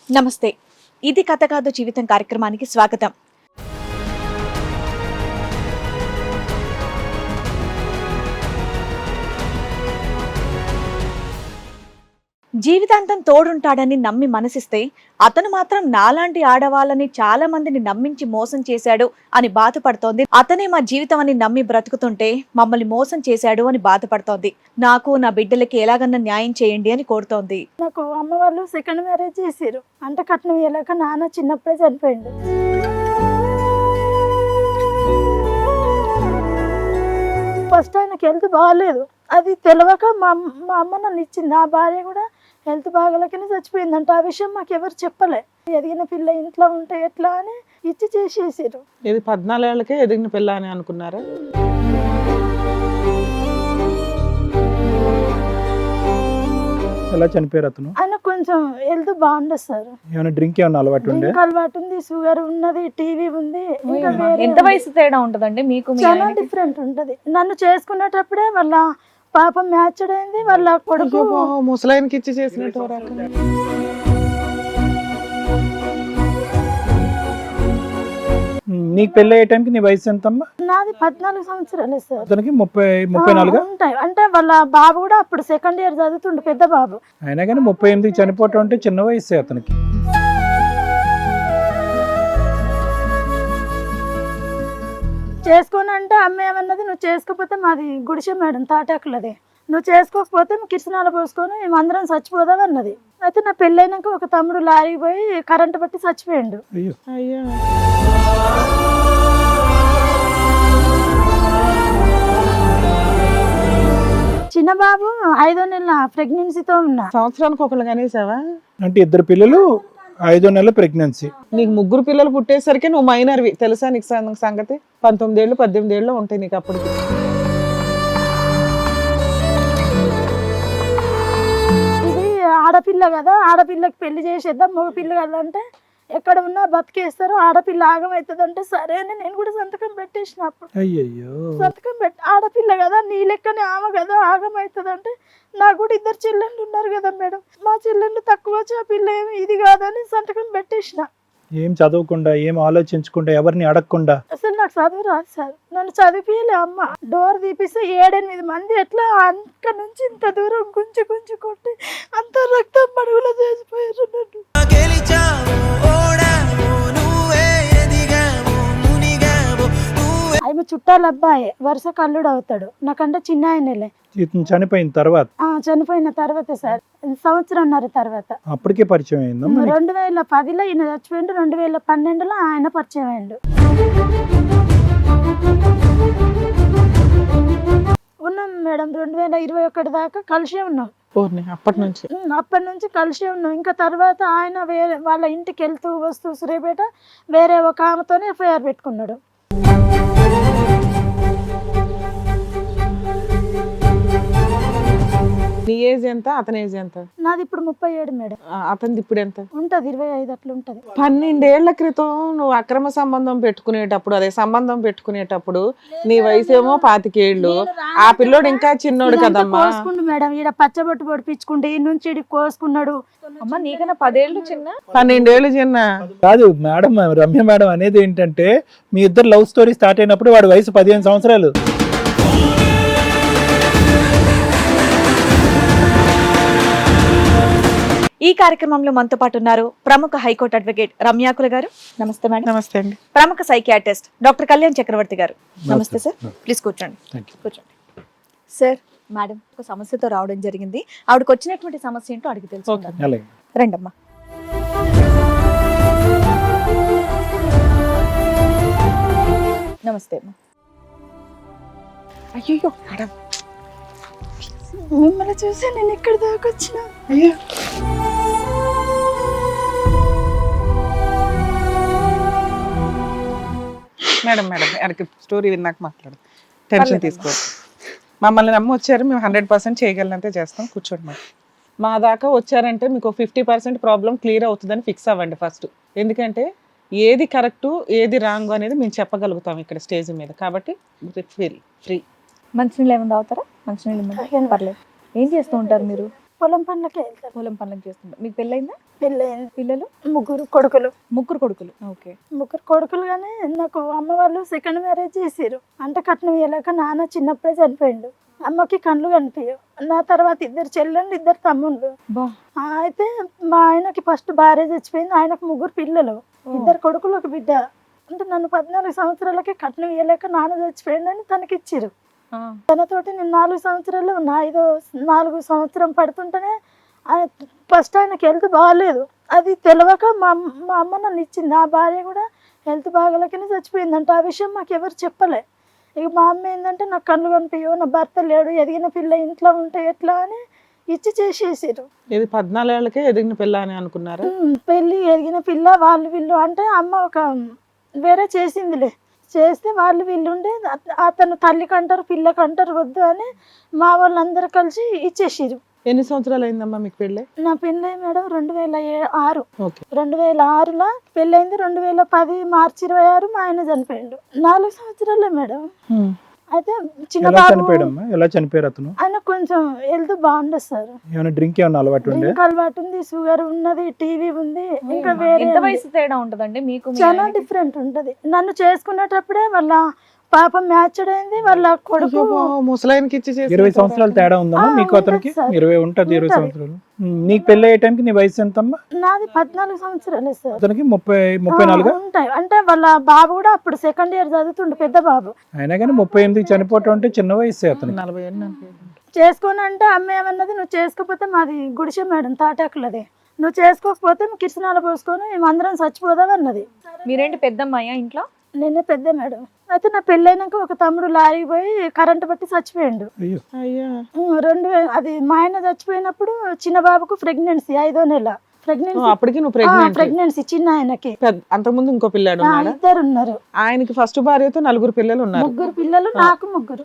నమస్తే. ఇది కథ కాదు జీవితం కార్యక్రమానికి స్వాగతం. జీవితాంతం తోడుంటాడని నమ్మి మనసిస్తే అతను మాత్రం నాలాంటి ఆడవాళ్ళని చాలా మందిని నమ్మించి మోసం చేశాడు అని బాధపడుతోంది. అతనే మా జీవితం అని నమ్మి బ్రతుకుతుంటే మమ్మల్ని మోసం చేశాడు అని బాధపడుతోంది. నాకు నా బిడ్డలకి ఎలాగన్నా న్యాయం చేయండి అని కోరుతోంది. నాకు అమ్మ వాళ్ళు సెకండ్ మ్యారేజ్ చేసారు. అంటే కట్నం ఇయ్యలేక నాన్న చిన్నప్పుడే చనిపోయిండు. ఫస్ట్ ఆయనకి హెల్త్ బాగాలేదు. అది తెలియక మా అమ్మ నన్ను ఇచ్చింది. నా భార్య కూడా హెల్త్ బాగలేకనే చచ్చిపోయిందంట. ఆ విషయం మాకు ఎవరు చెప్పలే. ఎదిగిన పిల్ల ఇంట్లో ఉంటే ఎట్లా అని ఇచ్చి చేసేసారు. ఇది 14 ఏళ్ళకే ఎదిగిన పిల్ల అని అనుకున్నారా? ఎలా చనిపోయారు అతను? ఆయన కొంచెం హెల్త్ బాగుండదు సార్. ఏమైనా డ్రింక్ ఏమైనా అలవాటు ఉండే? అలవాటు ఉంది, షుగర్ ఉన్నది, టీవీ ఉంది. ఇంకా ఎంత వయసు తేడా ఉంటదండి మీకు? చాలా డిఫరెంట్ ఉంటది. నన్ను చేసుకునేటప్పుడే వాళ్ళ పాపం మ్యాచ్ అయింది. వాళ్ళ కొడుకు ముసలాయనకి ఇచ్చి చేసినట్టు. నీకు పెళ్లి అయ్యే టైంకి నీ వయసు ఎంతమ్మా? నాది 14 సంవత్సరాలే సార్. అతనికి 34 ఉంటాయి. అంటే వాళ్ళ బాబు కూడా అప్పుడు సెకండ్ ఇయర్ చదువుతుండు, పెద్ద బాబు. అయినా కానీ 38 చనిపోవటం అంటే చిన్న వయసే అతనికి. చేసుకొని అంటే అమ్మ ఏమన్నది, నువ్వు చేసుకోకపోతే మాది గుడిసె మేడం తాటాకులది, నువ్వు చేసుకోకపోతే కిరసనాలు పోసుకొని మేము అందరం చచ్చిపోదాం అన్నది. అయితే నా పెళ్ళైనాక ఒక తమ్ముడు లారీ పోయి కరెంటు బట్టి చచ్చిపోయిండు. అయ్యో అయ్యా, చిన్న బాబు 5వ నెల ప్రెగ్నెన్సీతో ఉన్నా. సంవత్సరానికి ఒకళ్ళు కనేసావా? అంటే 2 పిల్లలు 5వ నెల ప్రెగ్నెన్సీ. నీకు 3 పిల్లలు పుట్టేసరికి నువ్వు మైనర్వి. తెలుసా నీకు సంగతి? 19 ఏళ్ళు 18 ఏళ్ళు ఉంటాయి నీకు అప్పుడు. ఇది ఆడపిల్ల కదా, ఆడపిల్లకి పెళ్లి చేసేద్దాం, మగ పిల్ల కదా అంటే ఎక్కడ ఉన్నా బతికేస్తారు, ఆడపిల్ల ఆగమవుతుంది అంటే సరే అని నేను కూడా సంతకం పెట్టేసినప్పుడు. అయ్యయ్యో, సంతకం పెట్టి ఆడపిల్ల కదా, నీ లెక్కనే ఆమె కదా ఆగమవుతుంది అంటే, నాకు కూడా 2 చెల్లెళ్ళు ఉన్నారు కదా మేడం, మా చెల్లెళ్ళు తక్కువ వచ్చి ఆ పిల్ల ఏమి ఇది కాదని సంతకం పెట్టేసిన. ఏం చదవకుండా, ఏం ఆలోచించకుండా, ఎవరిని అడగకుండా. అసలు నాకు చదువు రాదు సార్. నన్ను చదివిలే అమ్మ. డోర్ తీపిస్తే 7-8 మంది ఎట్లా అక్క నుంచి ఇంత దూరం గుంజి గుంజి కొట్టి అంత రక్తం మడుగులో చేసిపోయారు నన్ను. ఆయన చుట్టాల అబ్బాయి, వరుస కల్లుడు అవుతాడు, నాకంటే చిన్న ఆయనలే. ఇతను చనిపోయిన తర్వాత? చనిపోయిన తర్వాత సార్, సంవత్సరంన్నర తర్వాత. అప్పటికే పరిచయం అయిందమ్మా? 2010లో ఈయన చచ్చిపోయిండు, 2012లో ఆయన పరిచయం అయ్యిండు. ఉన్నాం మేడం, 2021 దాకా కలిసే ఉన్నాం. అప్పటి నుంచి కలిసే ఉన్నాం. ఇంకా తర్వాత ఆయన వేరే వాళ్ళ ఇంటికి వెళ్తూ వస్తూ సూర్యాపేట వేరే ఒక ఆమెతోనే ఎఫ్ఐఆర్ పెట్టుకున్నాడు. నీ ఏజ్ ఎంత, అతని ఏజ్ ఎంత? నాది ఇప్పుడు 37 మేడం. అతనిది ఇప్పుడు ఎంత ఉంటది? 25 అట్లా ఉంటది. 12 ఏళ్ల క్రితం నువ్వు అక్రమ సంబంధం పెట్టుకునేటప్పుడు, అదే సంబంధం పెట్టుకునేటప్పుడు నీ వయసు ఏమో 25 ఏళ్ళు. ఆ పిల్లోడు ఇంకా చిన్నోడు కదమ్మా. కోసుకుండు మేడం, ఈడ పచ్చబొట్టు పొడిపించుకుంటే ఈ నుంచి ఈడికి కోసుకున్నాడు. అమ్మ నీకన్నా 10 ఏళ్ళు చిన్న. 12 ఏళ్ళు చిన్న కాదు మేడం. రమ్య మేడం అనేది ఏంటంటే, మీ ఇద్దరు లవ్ స్టోరీ స్టార్ట్ అయినప్పుడు వాడి వయసు 15 సంవత్సరాలు. ఈ కార్యక్రమంలో మనతో పాటు ఉన్నారు ప్రముఖ హైకోర్టు అడ్వకేట్ రమ్యాకుల గారు. నమస్తే మేడం. నమస్తే అండి. ప్రముఖ సైకియాట్రిస్ట్ డాక్టర్ కళ్యాణ్ చక్రవర్తి గారు. నమస్తే సార్. ప్లీజ్ కూర్చోండి. కూర్చోండి సార్. మేడం ఒక సమస్యతో రావడం జరిగింది. ఆవిడకి వచ్చినటువంటి సమస్య ఏంటో అడిగి తెలుసుకుందాం. రండమ్మా. నమస్తే అమ్మా. అయ్యో మేడం, మిమ్మల్ని చూసి నేను ఇక్కడ దాకా వచ్చిన. మేడం ఎనకి స్టోరీ విన్నాక మాట్లాడు. టెన్షన్ తీసుకోవచ్చు. మమ్మల్ని నమ్మి వచ్చారు, మేము 100% చేయగలంతే చేస్తాం. కూర్చోండి మేడం. మా దాకా వచ్చారంటే మీకు 50% ప్రాబ్లం క్లియర్ అవుతుందని ఫిక్స్ అవ్వండి ఫస్ట్. ఎందుకంటే ఏది కరెక్టు ఏది రాంగ్ అనేది మేము చెప్పగలుగుతాం ఇక్కడ స్టేజ్ మీద. కాబట్టి ఫ్రీ. మంచినీళ్ళు ఏమైనా తాగుతారా? మంచినీళ్ళు పర్లేదు. ఏం చేస్తూ ఉంటారు మీరు? పొలం పనులకే వెళ్తారు. పొలం పనులకు చేస్తుంటారు. మీకు పెళ్ళైందా? పెళ్ళయింది, పిల్లలు? ముగ్గురు కొడుకులు. ముగ్గురు కొడుకులు. ఓకే. ముగ్గురు కొడుకులు కానీ నాకు అమ్మ వాళ్ళు సెకండ్ మ్యారేజ్ చేసారు. అంటే కట్నం ఇవ్వలేక నాన్న చిన్నప్పుడే చనిపోయిండు. అమ్మకి కళ్ళు కనిపించవు. నా తర్వాత ఇద్దరు చెల్లెళ్ళు, ఇద్దరు తమ్ముళ్ళు. బా. అయితే మా ఆయనకి ఫస్ట్ భార్య చచ్చిపోయింది. ఆయనకు ముగ్గురు పిల్లలు, ఇద్దరు కొడుకులు, ఒక బిడ్డ. అంటే నన్ను 14 సంవత్సరాలకి కట్నం ఇవ్వలేక నాన్న చచ్చిపోయిందని తనకి ఇచ్చిరు. తనతోటి నేను 4 సంవత్సరాలు ఉన్నా. 4 సంవత్సరం పడుతుంటేనే ఫస్ట్ ఆయనకి హెల్త్ బాగాలేదు. అది తెలియక మా అమ్మ నన్ను ఇచ్చింది. ఆ భార్య కూడా హెల్త్ బాగాలేకనే చచ్చిపోయిందంట. ఆ విషయం మాకు ఎవరు చెప్పలే. ఇక మా అమ్మ ఏంటంటే నాకు కళ్ళు కనిపించవు, నా భర్త లేడు, ఎదిగిన పిల్ల ఇంట్లో ఉంటే ఎట్లా అని ఇచ్చి చేసేసారు. ఇది 14 ఏళ్ళకే ఎదిగిన పిల్ల అని అనుకున్నారా? పెళ్ళి ఎదిగిన పిల్ల వాళ్ళు వీళ్ళు అంటే అమ్మ ఒక వేరే చేసిందిలే. చేస్తే వాళ్ళు వీళ్ళుండే అతను తల్లికంటారు పిల్లకంటారు వద్దు అని మా వాళ్ళందరూ కలిసి ఇచ్చేసారు. ఎన్ని సంవత్సరాలు అయిందమ్మా మీకు పెళ్ళి? నా పెళ్ళి మేడం 2006. ఓకే. 2006లో పెళ్ళైంది. 2010 మార్చి 26 మా ఆయన చనిపోయిండు. 4 సంవత్సరాలే మేడం. అయితే చిన్న ఎలా బాబు చనిపోయాడమ్మా? ఎలా చనిపోయారు అతను? ఆయన కొంచెం హెల్త్ బాగుండదు సార్. ఏమైనా డ్రింక్ ఏమైనా అలవాటు ఉండే? డ్రింక్ అలవాటు ఉంది, షుగర్ ఉన్నది, టీవీ ఉంది, ఇంకా వేరే ఎంత వయసు తేడా ఉంటదండి మీకు? చాలా డిఫరెంట్ ఉంటది. నన్ను చేసుకునేటప్పుడే వాళ్ళ పాప మ్యాచ్డ్ అయింది. వాళ్ళ కొడుకు ముసలాయనకి ఇచ్చి 20 సంవత్సరాలు తేడా ఉందమ్మా మీకు అతనికి? 20 ఉంటుంది. 20 సంవత్సరాలు. నీకు పెళ్లి అయ్యే టైంకి నీ వయసు ఎంతమ్మా? నాది 14 సంవత్సరాలే సార్. అతనికి 34 ఉంటాయి. అంటే వాళ్ళ బాబు కూడా అప్పుడు సెకండ్ ఇయర్ చదువుతుండే, పెద్ద బాబు. అయినా కానీ 38 చనిపోవటం అంటే చిన్న వయసు అతనికి. 40 ఏళ్ళు. చేసుకొని అంటే అమ్మ ఏమన్నది, నువ్వు చేసుకోకపోతే మాది గుడిసె మేడం, తాటాకులది, నువ్వు చేసుకోకపోతే కిరసనాలు పోసుకొని మేమందరం చచ్చిపోదాం అన్నది. మీరేంటి పెద్దమ్మాయా ఇంట్లో? నేనే పెద్ద మేడం. అయితే నా పెళ్ళైనాక ఒక తమ్ముడు లారీ పోయి కరెంటు పట్టి చచ్చిపోయిండు. అయ్యా. 2000 అది మా ఆయన చచ్చిపోయినప్పుడు చిన్న బాబుకు ప్రెగ్నెన్సీ 5వ నెల. అప్పటికి నువ్వు ప్రెగ్నెన్సీ చిన్న ఆయనకి. అంతకుముందు ఇంకో పిల్లాడు ఉన్నాడా? ఇద్దరు ఉన్నారు. ఆయనకి ఫస్ట్ భార్యతో 4 పిల్లలు ఉన్నారు. 3 పిల్లలు, నాకు 3.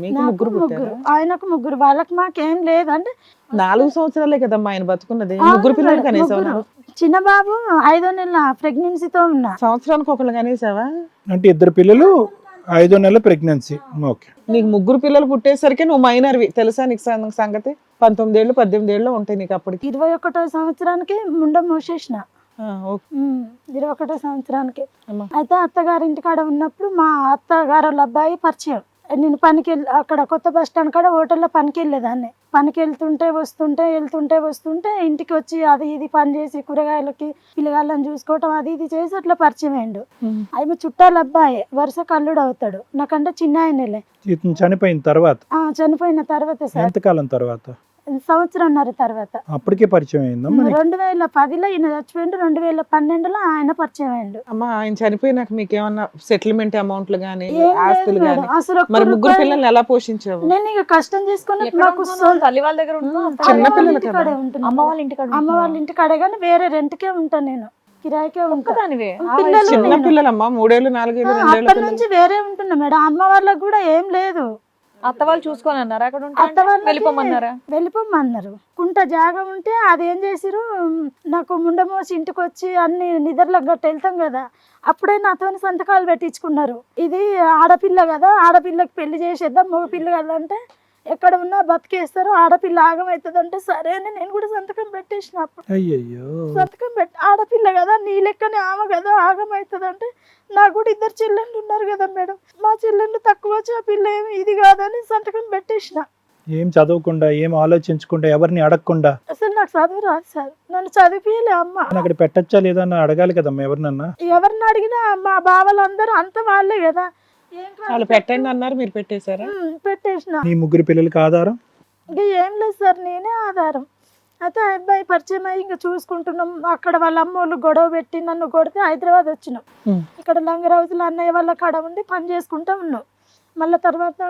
మీకు 3 పుట్టారు. ఆయనకు 3. వాళ్ళకి మాకేం లేదు. అంటే 4 సంవత్సరాలే కదమ్మా ఆయన బతుకున్నది. 3 పిల్లలు కనీసం. చిన్న బాబు 5వ నెల ప్రెగ్నెన్సీతో ఉన్నా. సంవత్సరానికి ఒకళ్ళు కనేసావా? అంటే 2 పిల్లలు, 5వ నెల ప్రెగ్నెన్సీ. ఓకే. నీకు 3 పిల్లలు పుట్టేసరికి నువ్వు మైనర్వి. తెలుసా నీకు సంగతి? 19 ఏళ్ళు 18 ఏళ్ళు ఉంటాయి నీకు అప్పటికి. 21వ సంవత్సరానికి ముండం మూసేసిన. 21వ సంవత్సరానికి. అయితే అత్తగారింటి కాడ ఉన్నప్పుడు మా అత్తగారు వాళ్ళ అబ్బాయి పరిచయం. నేను పనికి అక్కడ కొత్త బస్ స్టాండ్ కాడ హోటల్లో పనికి వెళ్ళేదాన్ని. పనికి వెళ్తుంటే వస్తుంటే ఇంటికి వచ్చి అది ఇది పని చేసి కూరగాయలకి పిల్లగాళ్ళని చూసుకోవటం అది ఇది చేసి అట్లా పరిచయం అయ్యిండు. ఆయన చుట్టాల అబ్బాయి, వరుస కల్లుడు అవుతాడు, నాకంటే చిన్న ఆయనలే. చనిపోయిన తర్వాత? చనిపోయిన తర్వాత సార్. ఎంతకాలం తర్వాత? సంవత్సరంన్నర తర్వాత. అప్పటికే పరిచయం అయిందా? 2010లో ఈయన చచ్చిపోయిండు. 2012లో ఆయన పరిచయం అయ్యిండు. అమ్మా ఆయన చనిపోయినాక మీకు ఏమన్నా సెటిల్మెంట్ అమౌంట్లు గానీ ఏం ఆస్తులు లేదు గానీ? మేడం. అసలు మరి ఒక్క 3 రూపాయి పిల్లల్ని ఎలా పోషించావు? నేను ఇక కష్టం చేసుకుని మాకు తల్లి వాళ్ళ దగ్గర చిన్న పిల్లలు కదా. అమ్మ వాళ్ళ ఇంటికాడ అమ్మ వాళ్ళ ఇంటి కాడే కానీ వేరే రెంట్కే ఉంటాను, నేను కిరాయికే ఉంటాను. దానివే పిల్లలు చిన్న పిల్లలమ్మా 3 ఏళ్ళు 4 ఏళ్ళు 2 ఏళ్ళ అప్పటి నుంచి వేరే ఉంటున్నా మేడం. అమ్మ వాళ్ళకి కూడా ఏం లేదు. అత్త వాళ్ళు చూసుకోని అన్నారా? అక్కడ అత్త వాళ్ళకి వెళ్ళిపోమన్నారా? వెళ్ళిపోమన్నారు. కుంట జాగం ఉంటే అదేం చేసిరు, నాకు ముండమోసి ఇంటికి వచ్చి అన్ని నిద్రలకు గట్ట వెళ్తాం కదా, అప్పుడే నాతో సంతకాలు పెట్టించుకున్నారు. ఇది ఆడపిల్ల కదా, ఆడపిల్లకి పెళ్లి చేసేద్దాం, మగ పిల్ల కదా అంటే ఎక్కడ ఉన్నా బతికేస్తారు, ఆడపిల్ల ఆగమవుతుంది అంటే సరే అని నేను కూడా సంతకం పెట్టేసిన. అప్పుడు సంతకం పెట్టి ఆడపిల్ల కదా, నీ లెక్కనే ఆమె కదా ఆగమవుతుంది అంటే, నాకు కూడా 2 చెల్లెళ్ళు ఉన్నారు కదా మేడం, మా చెల్లెళ్ళు తక్కువ వచ్చి ఆ పిల్ల ఏమి ఇది కాదని సంతకం పెట్టేసిన. ఏం చదవకుండా, ఏం ఆలోచించకుండా, ఎవరిని అడగకుండా? అసలు నాకు చదువు రాదు సార్, నన్ను చదివిలే అమ్మ. అక్కడ పెట్టచ్చా లేదా అని అడగాలి కదమ్మా ఎవరినన్నా. ఎవరిని అడిగినా మా బావలందరూ అంత వాళ్ళే కదా. వాళ్ళు పెట్టండి అన్నారు, మీరు పెట్టేశారా? పెట్టేసిన. నీ 3 పిల్లలకి ఆధారం? ఇంకా ఏం లేదు సార్, నేనే ఆధారం. అయితే ఆ అబ్బాయి పరిచయం అయ్యి ఇంకా చూసుకుంటున్నాం. అక్కడ వాళ్ళ అమ్మోళ్ళు గొడవ పెట్టి నన్ను కొడితే హైదరాబాద్ వచ్చినాం. ఇక్కడ లంగరౌతులు అన్నయ్య వాళ్ళ కాడ ఉండి పని చేసుకుంటా ఉన్నాం. మళ్ళీ తర్వాత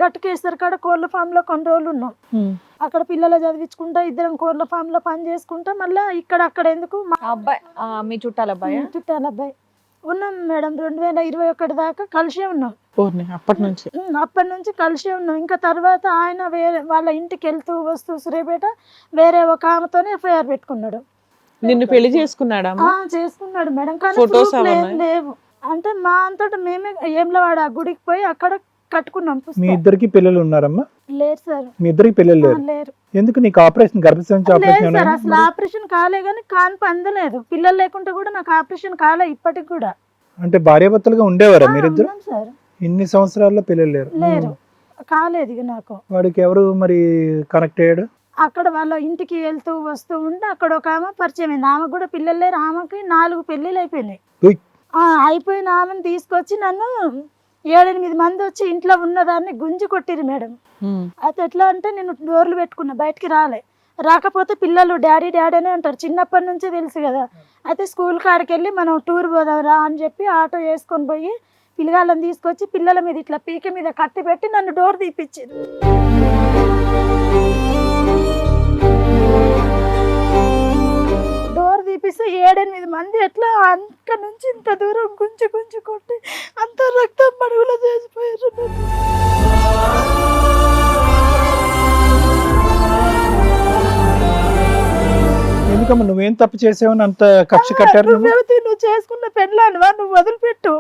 గట్టుకేసరి కాడ కోళ్ళ ఫామ్ లో కొన్ని రోజులు ఉన్నాం. అక్కడ పిల్లలు చదివించుకుంటా 2 కోళ్ళ ఫామ్ లో పని చేసుకుంటా మళ్ళీ ఇక్కడ అక్కడ ఎందుకు అబ్బాయి మీ చుట్టాల అబ్బాయి? చుట్టాల అబ్బాయి ఉన్నాం మేడం. 2021 దాకా కలిసే ఉన్నాం. అప్పటి నుంచి కలిసే ఉన్నాం. ఇంకా తర్వాత ఆయన వేరే వాళ్ళ ఇంటికి వెళ్తూ వస్తూ సూర్యాపేట వేరే ఒక ఆమెతోనే ఎఫ్ఐఆర్ పెట్టుకున్నాడు. నిన్ను పెళ్లి చేసుకున్నాడా? చేసుకున్నాడు మేడం, కానీ ప్రూఫ్లు ఏం లేవు. అంటే మా అంతటా మేమే ఏంలవాడ గుడికి పోయి అక్కడ కట్టుకున్నాం మీ పుస్తకం. ఇద్దరికి పిల్లలు ఉన్నారమ్మా? లేరు సార్. మీ ఇద్దరికి పిల్లలు లేరు. లేరు. ఎందుకు నీకు ఆపరేషన్ గర్భసంచి లేదు ఆపరేషన్ సార్, అసలు ఆపరేషన్ కాలే కానీ కాన్పు అందలేదు. పిల్లలు లేకుంటే కూడా నాకు ఆపరేషన్ కాలే ఇప్పటికి కూడా. అంటే భార్యాభర్తలుగా ఉండేవారా మీరిద్దరు? ఉన్నాం సార్. ఇన్ని సంవత్సరాల్లో పిల్లలు లేరు. లేరు, కాలేదు ఇక నాకు. వాడికి ఎవరు మరి కనెక్ట్ అయ్యాడు? అక్కడ వాళ్ళ ఇంటికి వెళ్తూ వస్తూ ఉంటే అక్కడ ఒక ఆమె పరిచయం అయింది. ఆమెకు కూడా పిల్లలు లేరు. ఆమెకి 4 పెళ్ళిళ్ళు అయిపోయినాయి. ఉయ్. అయిపోయిన ఆమెను తీసుకొచ్చి నన్ను 7-8 మంది వచ్చి ఇంట్లో ఉన్నదాన్ని గుంజి కొట్టిరు మేడం. అయితే ఎట్లా అంటే నేను డోర్లు పెట్టుకున్నా, బయటికి రాకపోతే పిల్లలు డాడీ డాడీ అనే అంటారు, చిన్నప్పటి నుంచే తెలుసు కదా. అయితే స్కూల్ కాడికి వెళ్ళి మనం టూర్ పోదాం రా అని చెప్పి ఆటో వేసుకొని పోయి పిల్లగాళ్ళని తీసుకొచ్చి పిల్లల మీద ఇట్లా పీక మీద కత్తి పెట్టి నన్ను డోర్ తీపిచ్చింది. డోర్ తీపిస్తే 7-8 మంది ఎట్లా అంత నుంచి ఇంత దూరం గుంజి గుంజి కొట్టి అంత రక్తం మడుగులో చేసిపోయారు. ఎందుకమ్మా నువ్వేం తప్పు చేసావని అంత కక్ష కట్టారు? నువ్వు చేసుకున్న పెళ్ళానివా, నువ్వు వదిలిపెట్టు,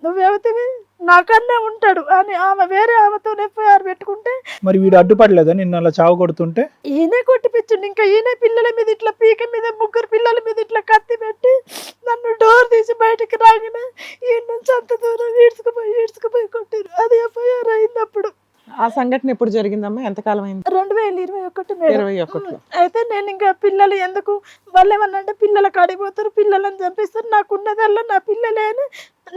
నువ్వెవతివి నాకన్నా ఉంటాడు అని ఆమె వేరే ఆమెతో ఎఫ్ఐఆర్ పెట్టుకుంటే మరి వీడు అడ్డుపడలేదా నిన్ను అలా చావు కొడుతుంటే? ఈయనే కొట్టిపించండి. ఇంకా ఈయనే పిల్లల మీద ఇట్లా పీక మీద 3 పిల్లల మీద ఇట్లా కత్తి పెట్టి నన్ను డోర్ తీసి బయటికి రాగానే ఈ నుంచి అంత దూరం ఈడ్చుకుపోయి కొట్టారు. అది ఎఫ్ఐఆర్ అయింది అప్పుడు. ఆ సంఘటన ఎప్పుడు జరిగిందమ్మా? ఎంతకాలం అయింది? 2021 మేడం. 21. అయితే నేను ఇంకా పిల్లలు ఎందుకు వాళ్ళు ఏమన్నా అంటే పిల్లల కాడిపోతారు, పిల్లలను చంపిస్తారు, నాకున్నదల్లా నా పిల్లలే అని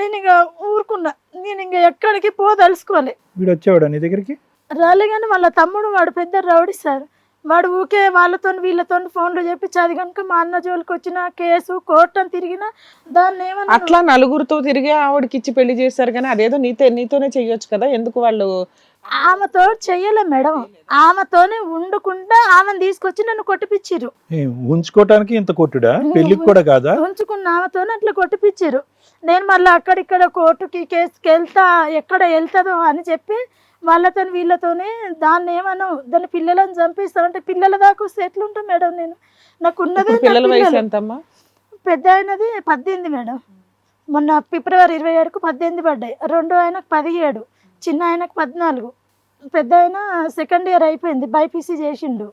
నేను ఇంకా ఊరుకున్నా. నేను ఇంకా ఎక్కడికి పోదలుసుకోవాలి. వీడు వచ్చేవాడు నీ దగ్గరికి? రాలే కానీ వాళ్ళ తమ్ముడు వాడు పెద్ద రౌడీ సార్. వాడు ఊకే వాళ్ళతో వీళ్ళతో ఫోన్లు చెప్పి అది కనుక మా అన్న జోలికి వచ్చిన కేసు కోర్టు అని తిరిగినా దాన్ని ఏమన్నా అట్లా నలుగురితో తిరిగి ఆవిడకి ఇచ్చి పెళ్లి చేశారు కానీ అదేదో నీతోనే చెయ్యొచ్చు కదా, ఎందుకు వాళ్ళు? ఆమెతో చెయ్యలే మేడం, ఆమెతోనే ఉండుకుంటా ఆమెను తీసుకొచ్చి నన్ను కొట్టిపిచ్చిరు. ఉంచుకోవటానికి ఇంత కొట్టుడా? పెళ్లికి కూడా కాదా? ఉంచుకున్న ఆమెతోనే అట్లా కొట్టిపిచ్చిరు. నేను మళ్ళీ అక్కడిక్కడ కోర్టుకి కేసుకి వెళ్తా, ఎక్కడ వెళ్తుందో అని చెప్పి వాళ్ళతో వీళ్ళతోనే దాన్ని ఏమన్నా దాని పిల్లలను చంపిస్తామంటే పిల్లల దాకా వస్తే ఎట్లుంటా మేడం నేను? నాకు ఉన్నదే పిల్లల వయసు ఎంతమ్మా? పెద్ద అయినది 18 మేడం. మొన్న ఫిబ్రవరి 27కు 18 పడ్డాయి. రెండో ఆయనకు 17, చిన్న ఆయనకు 14. పెద్ద ఆయన 2nd ఇయర్ అయిపోయింది, బైపీసీ చేసిండు.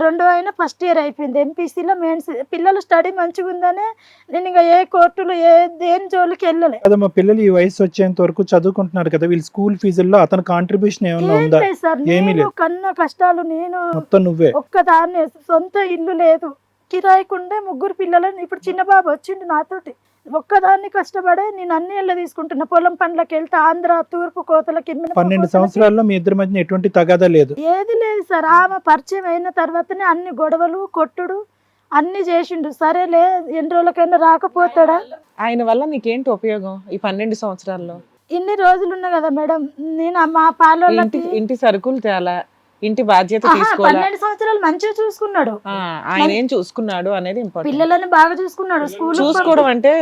రెండో ఆయన 1st ఇయర్ అయిపోయింది, ఎంపీసీలో మెయిన్స్. పిల్లలు స్టడీ మంచిగా ఉందనే నేను ఇంకా ఏ కోర్టులు దేని జోలికి వెళ్ళలే. మా పిల్లలు ఈ వయసు వచ్చేంత వరకు చదువుకుంటున్నారు కదా, వీళ్ళు స్కూల్ ఫీజుల్లో అతని కాంట్రిబ్యూషన్ ఏమైనా ఉందా? సార్ ఏమీ నేను లేదు. కన్న కష్టాలు నేను మొత్తం నువ్వే ఒక్కదాన్నే, సొంత ఇల్లు లేదు, కిరాయికుండే 3 పిల్లలని. ఇప్పుడు చిన్న బాబు వచ్చిండు నాతోటి, ఒక్కదాన్ని కష్టపడే నేను అన్ని ఇళ్ళ తీసుకుంటున్నా. పొలం పనులకు వెళ్తే ఆంధ్ర తూర్పు కోతలకి 12 సంవత్సరాల్లో మీ ఇద్దరి మధ్య ఎటువంటి తగాదా లేదు? ఏది లేదు సార్. ఆమె పరిచయం అయిన తర్వాతనే అన్ని గొడవలు కొట్టుడు అన్ని చేసిండు. సరేలే ఎన్ని రోజులకైనా రాకపోతాడా? ఆయన వల్ల నీకేంటి ఉపయోగం ఈ 12 సంవత్సరాల్లో? ఇన్ని రోజులు ఉన్నా కదా మేడం, నేను మా పాలోళ్ళకి ఇంటి సరుకులు తేలా, ఇంటి బాధ్యత తీసుకోవాలా? 12 సంవత్సరాలు మంచిగా చూసుకున్నాడు. ఆయన ఏం చూసుకున్నాడు అనేది ఇంపార్టెంట్. పిల్లలని బాగా చూసుకున్నాడు. స్కూల్ చూసుకోవడం అంటే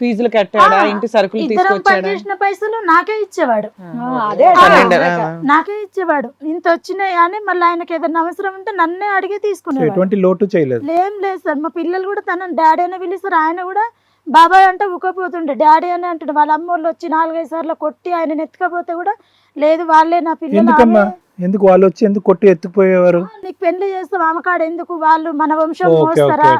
ఫీజులు కట్టాడా, ఇంటి సరుకులు తీసుకొచ్చాడా? చేసిన పైసలు నాకే ఇచ్చేవాడు. నాకే ఇచ్చేవాడు. ఇంత వచ్చినాయి అని మళ్ళీ ఆయనకి ఏదైనా అవసరం ఉంటే నన్నే అడిగి తీసుకునేవాడు. ఎటువంటి లోటు చేయలేదు? ఏం లేదు సార్. మా పిల్లలు కూడా తనని డాడీ అనే పిలుస్తారు. ఆయన కూడా బాబాయ్ అంటే ఊకపోతుండే, డాడీ అని అంటాడు. వాళ్ళ అమ్మోళ్ళు వచ్చి 4-5 సార్లు కొట్టి ఆయన ఎత్తుకపోతే కూడా లేదు వాళ్ళే నా పిల్లలు. ఎందుకు వాళ్ళు వచ్చి ఎందుకు కొట్టి ఎత్తుకుపోయేవారు? నీకు పెళ్లి చేస్తాం ఆమె కాడ ఎందుకు, వాళ్ళు మన వంశం మోస్తారా,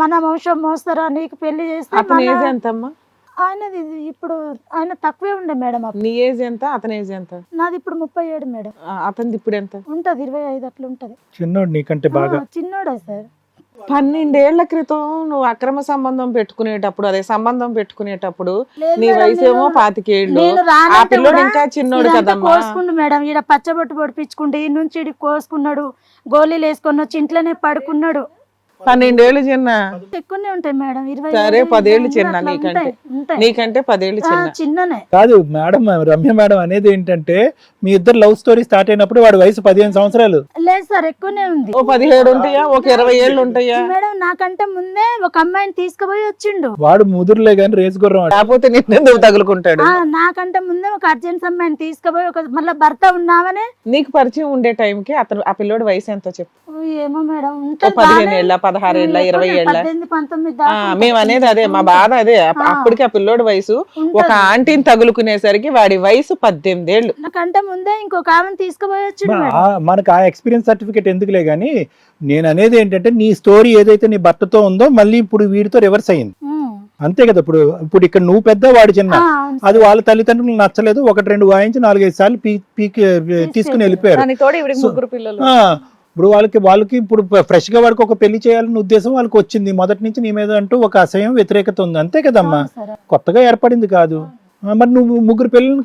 మన వంశం మోస్తారా, నీకు పెళ్లి చేస్తే. అతని ఏజ్ ఎంతమ్మా? ఆయనది ఇప్పుడు ఆయన తక్కువే ఉండే మేడం. నీ ఏజ్ ఎంత, అతని ఏజ్ ఎంత? నాది ఇప్పుడు 37 మేడం. అతనిది ఇప్పుడు ఎంత ఉంటది? 25 అట్లా ఉంటది. చిన్నోడు నీకంటే బాగా? చిన్నోడే సార్. 12 ఏళ్ల క్రితం నువ్వు అక్రమ సంబంధం పెట్టుకునేటప్పుడు, అదే సంబంధం పెట్టుకునేటప్పుడు నీ వయసు ఏమో 25 ఏళ్ళు, ఆ పిల్లోడు ఇంకా చిన్నోడు కదమ్మా. కోసుకుండు మేడం, ఈడ పచ్చబొట్టు పొడిపించుకుంటే ఈ నుంచి ఇడి కోసుకున్నాడు, గోళీలు వేసుకొని వచ్చి ఇంట్లోనే పడుకున్నాడు. 12 ఏళ్ళు చిన్న. ఎక్కువనే ఉంటాయి మేడం. 20 సరే 10 ఏళ్ళు చిన్న నీకంటే 10 ఏళ్ళు చిన్ననే. కాదు మేడం, రమ్య మేడం అనేది ఏంటంటే మీ ఇద్దరు లవ్ స్టోరీ స్టార్ట్ అయినప్పుడు వాడి వయసు 15 సంవత్సరాలు. లేదు సార్, ఎక్కువనే ఉంది. ఓ 17 ఉంటాయా, ఒక 20 ఏళ్ళు ఉంటాయా? మేడం నాకంటే ముందే ఒక అమ్మాయిని తీసుకుపోయి వచ్చిండు. వాడు ముదురులే గాని రేసు గుర్రం, లేకపోతే నిన్నెందుకు తగులుకుంటాడు? నాకంటే ముందే ఒక అర్జెంట్ అమ్మాయిని తీసుకుపోయి ఒక మళ్ళీ భర్త ఉన్నామనే. నీకు పరిచయం ఉండే టైంకి అతను ఆ పిల్లోడి వయసు ఎంతో చెప్పు. ఏమో మేడం ఓ ఉంటుంది 15 ఏళ్ళ 16 ఏళ్ళ 20 ఏళ్ళ 18, 19 దాకా మేము అనేది అదే మా బాధ అదే. అప్పటికి ఆ పిల్లోడి వయసు ఒక ఆంటీని తగులుకునేసరికి వాడి వయసు 18 ఏళ్ళు. నాకంటే ముందే ఇంకొక ఆమెను తీసుకుపోయి వచ్చిండు మేడం. మనకు ఆ ఎక్స్పీరియన్స్ సర్టిఫికేట్ ఎందుకులే గానీ నేను అనేది ఏంటంటే నీ స్టోరీ ఏదైతే నీ భర్తతో ఉందో మళ్ళీ ఇప్పుడు వీడితో రివర్స్ అయింది అంతే కదా. ఇప్పుడు ఇక్కడ నువ్వు పెద్ద వాడు చిన్న, అవును అది వాళ్ళ తల్లిదండ్రులకు నచ్చలేదు, 1-2 వాయించి 4-5 సార్లు తీసుకుని వెళ్ళిపోయారు. దానికి తోడు ఈవిడికి ముగ్గురు పిల్లలు. ఇప్పుడు వాళ్ళకి ఇప్పుడు ఫ్రెష్ గా వాడికి ఒక పెళ్లి చేయాలనే ఉద్దేశం వాళ్ళకి వచ్చింది. మొదటి నుంచి నీ మీద అంటూ ఒక అసహ్యం వ్యతిరేకత ఉంది అంతే కదమ్మా, సరే. కొత్తగా ఏర్పడింది కాదు. మరి నువ్వు ముగ్గురు పిల్లల్ని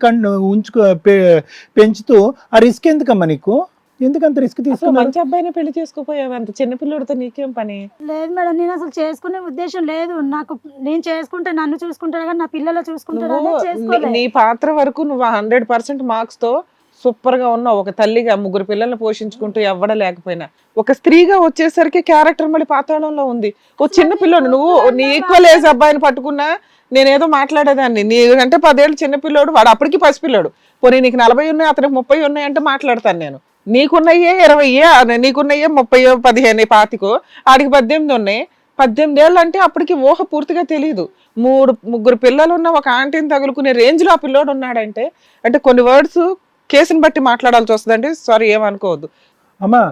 పెంచుతూ ఆ రిస్క్ ఎందుకమ్మా నీకు? ఎందుకంత రిస్క్ అసలు తీసుకున్నావు? మంచి అబ్బాయిని పెళ్లి చేసుకోపోయావు, అంత చిన్న పిల్లోడితో నీకేం పని? లేదు మేడం, నేను అసలు చేసుకునే ఉద్దేశం లేదు నాకు. నేను చేసుకుంటే నన్ను చూసుకుంటాను కానీ నా పిల్లలు చూసుకుంటారని నీ చేసుకోలేదు. పాత్ర వరకు నువ్వు 100% మార్క్స్ తో సూపర్ గా ఉన్నావు. ఒక తల్లిగా ముగ్గురు పిల్లల్ని పోషించుకుంటూ ఎవ్వడ లేకపోయినా, ఒక స్త్రీగా వచ్చేసరికి క్యారెక్టర్ మళ్ళీ పాతాళంలో ఉంది. ఓ చిన్న పిల్లోడు, నువ్వు నీ ఈక్వల్ ఏజ్ అబ్బాయిని పట్టుకున్నా నేనేదో మాట్లాడేదాన్ని. నీ అంటే 10 ఏళ్ళు చిన్న పిల్లోడు, వాడు అప్పటికి పసిపిల్లోడు. పోనీ నీకు 40 ఉన్నాయి, అతనికి 30 ఉన్నాయి అంటే మాట్లాడతాను నేను. నీకున్నయ్యే 20, నీకున్నయ్యే 30, 15, 25, ఆడికి 18 ఉన్నాయి. 18 ఏళ్ళు అంటే అప్పటికి ఊహ పూర్తిగా తెలియదు. ముగ్గురు పిల్లలు ఉన్న ఒక ఆంటీని తగులుకునే రేంజ్ లో ఆ పిల్లోడు ఉన్నాడంటే, అంటే కొన్ని వర్డ్స్ కేసుని బట్టి మాట్లాడాల్సి వస్తుందండి. సారీ, ఏమనుకోవద్దు అమ్మా.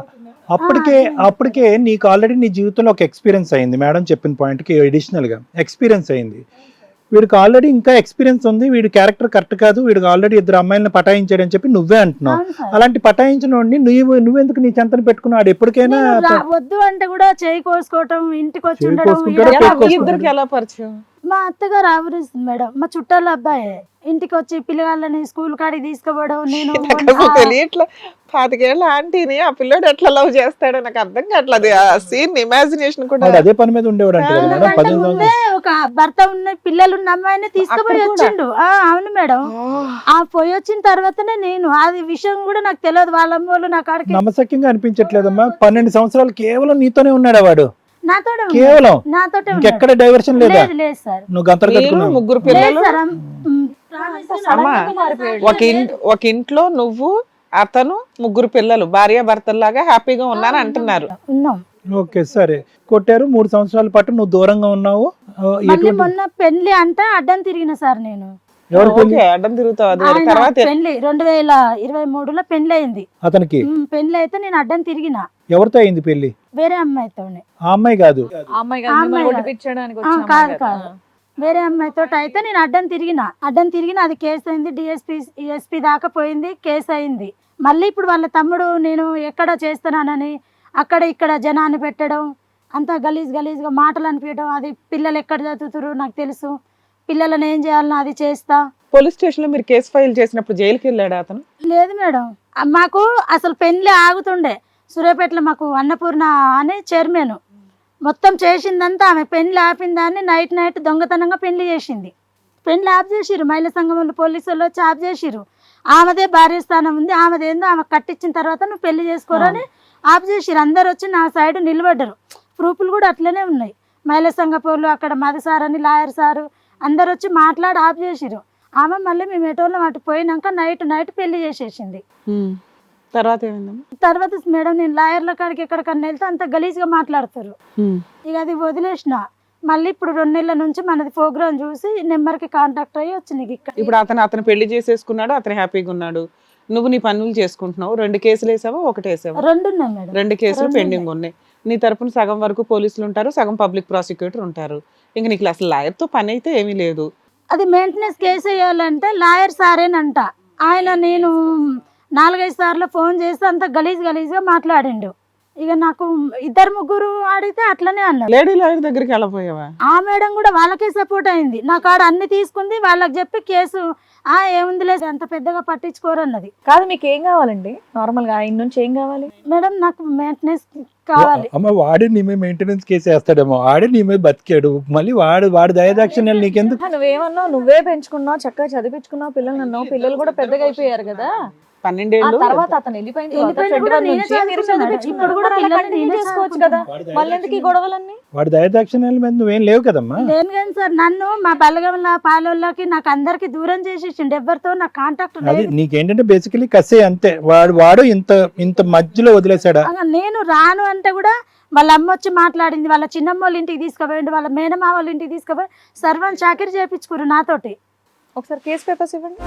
అప్పటికే నీకు ఆల్రెడీ నీ జీవితంలో ఒక ఎక్స్పీరియన్స్ అయింది. మేడం చెప్పిన పాయింట్కి అడిషనల్ గా ఎక్స్పీరియన్స్ అయింది. వీడికి ఆల్రెడీ ఇంకా ఎక్స్పీరియన్స్ ఉంది, వీడి క్యారెక్టర్ కరెక్ట్ కాదు, వీడికి ఆల్రెడీ 2 అమ్మాయిలను పటాయించాడని చెప్పి నువ్వే అంటున్నావు. అలాంటి పటాయించిన వాడిని నువ్వెందుకు నీ చెంతను పెట్టుకున్నాడు? ఎప్పటికైనా వద్దు అంటే కూడా చేయి కోసుకోవటం, ఇంటికి వచ్చి చేయి ఉండడం. కోసుకుంటాడు, ఇలా మీ ఇద్దరికి ఎలా పరిచయం? మా అత్తగారు ఆవరిస్తుంది మేడం, మా చుట్టాల అబ్బాయి ఇంటికి వచ్చి పిల్లగాళ్ళని స్కూల్ కాడికి తీసుకుపోవడం. నేను నాకు తెలియట్లా 25 ఏళ్ళ ఆంటీని ఆ పిల్లోడు ఎట్లా లవ్ చేస్తాడో నాకు అర్థం కావట్లేదు. ఆ సీన్ ఇమాజినేషన్ కూడా. వాడు అదే పని మీద ఉండేవాడు అంటే కదా మేడం. నాకంటే 18 ముందే ఒక భర్త ఉన్న పిల్లలు ఉన్న అమ్మాయిని తీసుకుపోయి వచ్చిండు. అవును మేడం, ఆ పోయి వచ్చిన తర్వాతనే నేను అది విషయం కూడా నాకు తెలియదు. వాళ్ళ అమ్మోళ్ళు నా కాడికి నమ్మశక్యంగా అనిపించట్లేదమ్మా. 12 సంవత్సరాలు కేవలం నీతోనే ఉన్నాడా వాడు? నాతోటే కేవలం నాతోటే ఇంకెక్కడ డైవర్షన్ లేదా? లేదు సార్. నువ్వు గంతలు మీరు కట్టుకున్నావు. ముగ్గురు పిల్లలు. సార్, అమ్మా, ఒక ఇంట్లో నువ్వు, అతను, ముగ్గురు పిల్లలు, భార్య భర్తల్లాగా హ్యాపీగా ఉన్నాను అంటున్నారు. ఉన్నాం. ఓకే సరే, కొట్టారు. 3 సంవత్సరాల పాటు నువ్వు దూరంగా ఉన్నావు. మళ్ళీ మొన్న పెళ్లి అంటే అడ్డం తిరిగిన సార్ నేను. ఎవరు పెళ్లి? ఓకే, అడ్డం తిరుగుతావు. అది ఆయన తర్వాత పెళ్లి 2023లో పెళ్లి అయింది. అతనికి పెళ్లి అయితే నేను అడ్డం తిరిగిన ఎవరితో అయింది పెళ్లి? వేరే అమ్మాయితోనే. ఆ అమ్మాయి కాదు. ఆ అమ్మాయి కాదు, మిమ్మల్ని ఒడిపించడానికి వచ్చిన అమ్మాయి కాదు కాదు. కాదు, వేరే అమ్మాయితో అయితే నేను అడ్డం తిరిగిన అది కేసు అయింది. ఎస్పీ దాకా పోయింది, కేసు అయింది. మళ్ళీ ఇప్పుడు వాళ్ళ తమ్ముడు నేను ఎక్కడ చేస్తున్నానని అక్కడ ఇక్కడ జనాన్ని పెట్టడం, అంతా గలీజ్గా మాటలు అనిపించడం. అది పిల్లలు ఎక్కడ చదువుతురు నాకు తెలుసు, పిల్లలను ఏం చేయాలనో అది చేస్తా. పోలీస్ స్టేషన్ లో మీరు కేసు ఫైల్ చేసినప్పుడు జైలుకి వెళ్ళాడా అతను? లేదు మేడం, మాకు అసలు పెళ్లి ఆగుతుండే. సూర్యాపేటలో మాకు అన్నపూర్ణ అనే చైర్మన్ మొత్తం చేసిందంతా ఆమె. పెళ్లి ఆపిన దాన్ని నైట్ దొంగతనంగా పెళ్లి చేసింది. పెళ్లి ఆఫ్ చేసిరు, మహిళా సంఘం వాళ్ళు పోలీసు వాళ్ళు వచ్చి ఆఫ్ చేసిరు. ఆమెదే భార్య స్థానం ఉంది, ఆమెదేందో ఆమె కట్టించిన తర్వాత నువ్వు పెళ్లి చేసుకోరని ఆఫ్ చేసిరు. అందరు వచ్చి నా సైడ్ నిలబడ్డారు. ప్రూఫ్లు కూడా అట్లనే ఉన్నాయి. మహిళా సంఘ పోలు అక్కడ మధు సార్ అని లాయర్ సారు అందరు వచ్చి మాట్లాడి ఆఫ్ చేసిరు. ఆమె మళ్ళీ మేము ఎటోళ్ళం అటు పోయినాక నైట్ పెళ్లి చేసేసింది. తర్వాత ఏమైందమ్మా? తర్వాత మేడం నేను లాయర్ల కాడికి ఎక్కడికన్నా వెళ్తే అంత గలీజ్గా మాట్లాడతారు. ఇక అది వదిలేసిన. మళ్ళీ ఇప్పుడు 2 నెలల నుంచి మనది ప్రోగ్రామ్ చూసి నెంబర్కి కాంటాక్ట్ అయ్యి వచ్చినాయి ఇక్కడ. ఇప్పుడు అతను పెళ్లి చేసేసుకున్నాడు, అతను హ్యాపీగా ఉన్నాడు, నువ్వు నీ పనులు చేసుకుంటున్నావు. 2 కేసులు వేసావా, ఒకటి వేసావా? 2 ఉన్నాయి మేడం. 2 కేసులు పెండింగ్ ఉన్నాయి. నీ తరపున సగం వరకు పోలీసులు ఉంటారు, సగం పబ్లిక్ ప్రాసిక్యూటర్ ఉంటారు. ఇంక నీకు అసలు లాయర్తో పని అయితే ఏమీ లేదు. అది మెయింటెనెన్స్ కేసు వేయాలంటే లాయర్ సారేనంట. ఆయన నేను 4-5 సార్లు ఫోన్ చేస్తే అంత గలీజ్గా మాట్లాడిండు. ఇక నాకు 2-3 అడిగితే అట్లనే అన్నారు. లేడీ లాయర్ దగ్గరికి వెళ్ళిపోయావా? ఆ మేడం కూడా వాళ్ళకే సపోర్ట్ అయింది. నా కాడ అన్ని తీసుకుంది, వాళ్ళకి చెప్పి కేసు ఏముందిలే అంత పెద్దగా పట్టించుకోరన్నది. కాదు, మీకు ఏం కావాలండి? నార్మల్ గా ఆయన నుంచి ఏం కావాలి? మేడం నాకు మెయింటెనెన్స్ కావాలి. అమ్మ, వాడే నీ మీద మెయింటెనెన్స్ కేసు వేస్తాడేమో. ఆడే నీ మీద బతికాడు, మళ్ళీ వాడు దయదాక్షిణ్యాలు నీకెందుకు? నువ్వేమన్నావు? నువ్వే పెంచుకున్నావు, చక్కగా చదివించుకున్నావు పిల్లలు అన్నావు. పిల్లలు కూడా పెద్దగా అయిపోయారు కదా. 12 ఆ ఏళ్ళు తర్వాత అతను వెళ్ళిపోయిన తర్వాత వెళ్ళిపోయిన ఫెబ్రవరి కూడా నేనే నుంచి మీరు చదువుకున్నాను. చదివించుకున్నారు. ఇప్పుడు కూడా మరి అలా పిల్లల్ని continue నేనే చేసుకోవచ్చు కదా, మళ్ళీ ఎందుకు ఈ గొడవలన్నీ? వాడి దయదాక్షిణ్యాల మీద నువ్వేం లేవు కదమ్మా. లేను కానీ సార్ నన్ను మా బలగంలో పాలోళ్ళకి నాకు అందరికి దూరం చేసేసిండు. ఎవరితో నాకు కాంటాక్ట్ అది లేదు. నీకేంటంటే బేసికలీ కసే అంతే. వాడు ఇంత ఇంత మధ్యలో వదిలేశాడా? నేను రాను అంటే కూడా వాళ్ళ అమ్మ వచ్చి మాట్లాడింది. వాళ్ళ చిన్నమ్మ వాళ్ళ ఇంటికి తీసుకుపోయిండు, వాళ్ళ మేనమా వాళ్ళ ఇంటికి తీసుకుపోయి సర్వం చాకరీ చేయించుకురు నాతోటి. ఒకసారి కేసు పేపర్స్ ఇవ్వండి.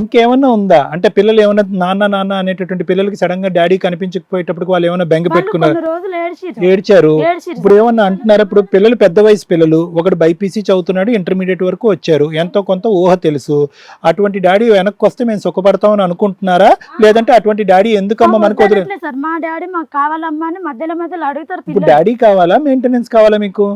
ఇంకేమన్నా ఉందా అంటే పిల్లలు ఏమన్నా నాన్న నాన్న అనేటటువంటి పిల్లలకి సడన్ గా డాడీ కనిపించకపోయేటప్పుడు వాళ్ళు ఏమైనా బెంగ వాళ్ళు పెట్టుకున్నారు, కొన్ని రోజులు ఏడ్చారు. ఏడ్చిర్రు. ఇప్పుడు ఏమన్నా అంటున్నారు, ఇప్పుడు పిల్లలు పెద్ద వయసు పిల్లలు, ఒకడు బైపీసీ చదువుతున్నాడు, ఇంటర్మీడియట్ వరకు వచ్చారు, ఎంతో కొంత ఊహ తెలుసు. అటువంటి డాడీ వెనక్కి వస్తే మేము సుఖపడతామని అనుకుంటున్నారా, లేదంటే అటువంటి డాడీ ఎందుకమ్మా మనకు వదిలే? వదలట్లేదు సార్. మా డాడీ మాకు కావాలమ్మా అని మధ్యలో మధ్యలో అడుగుతారు ఇప్పుడు పిల్లలు. డాడీ కావాలా మెయింటెనెన్స్ కావాలా మీకు?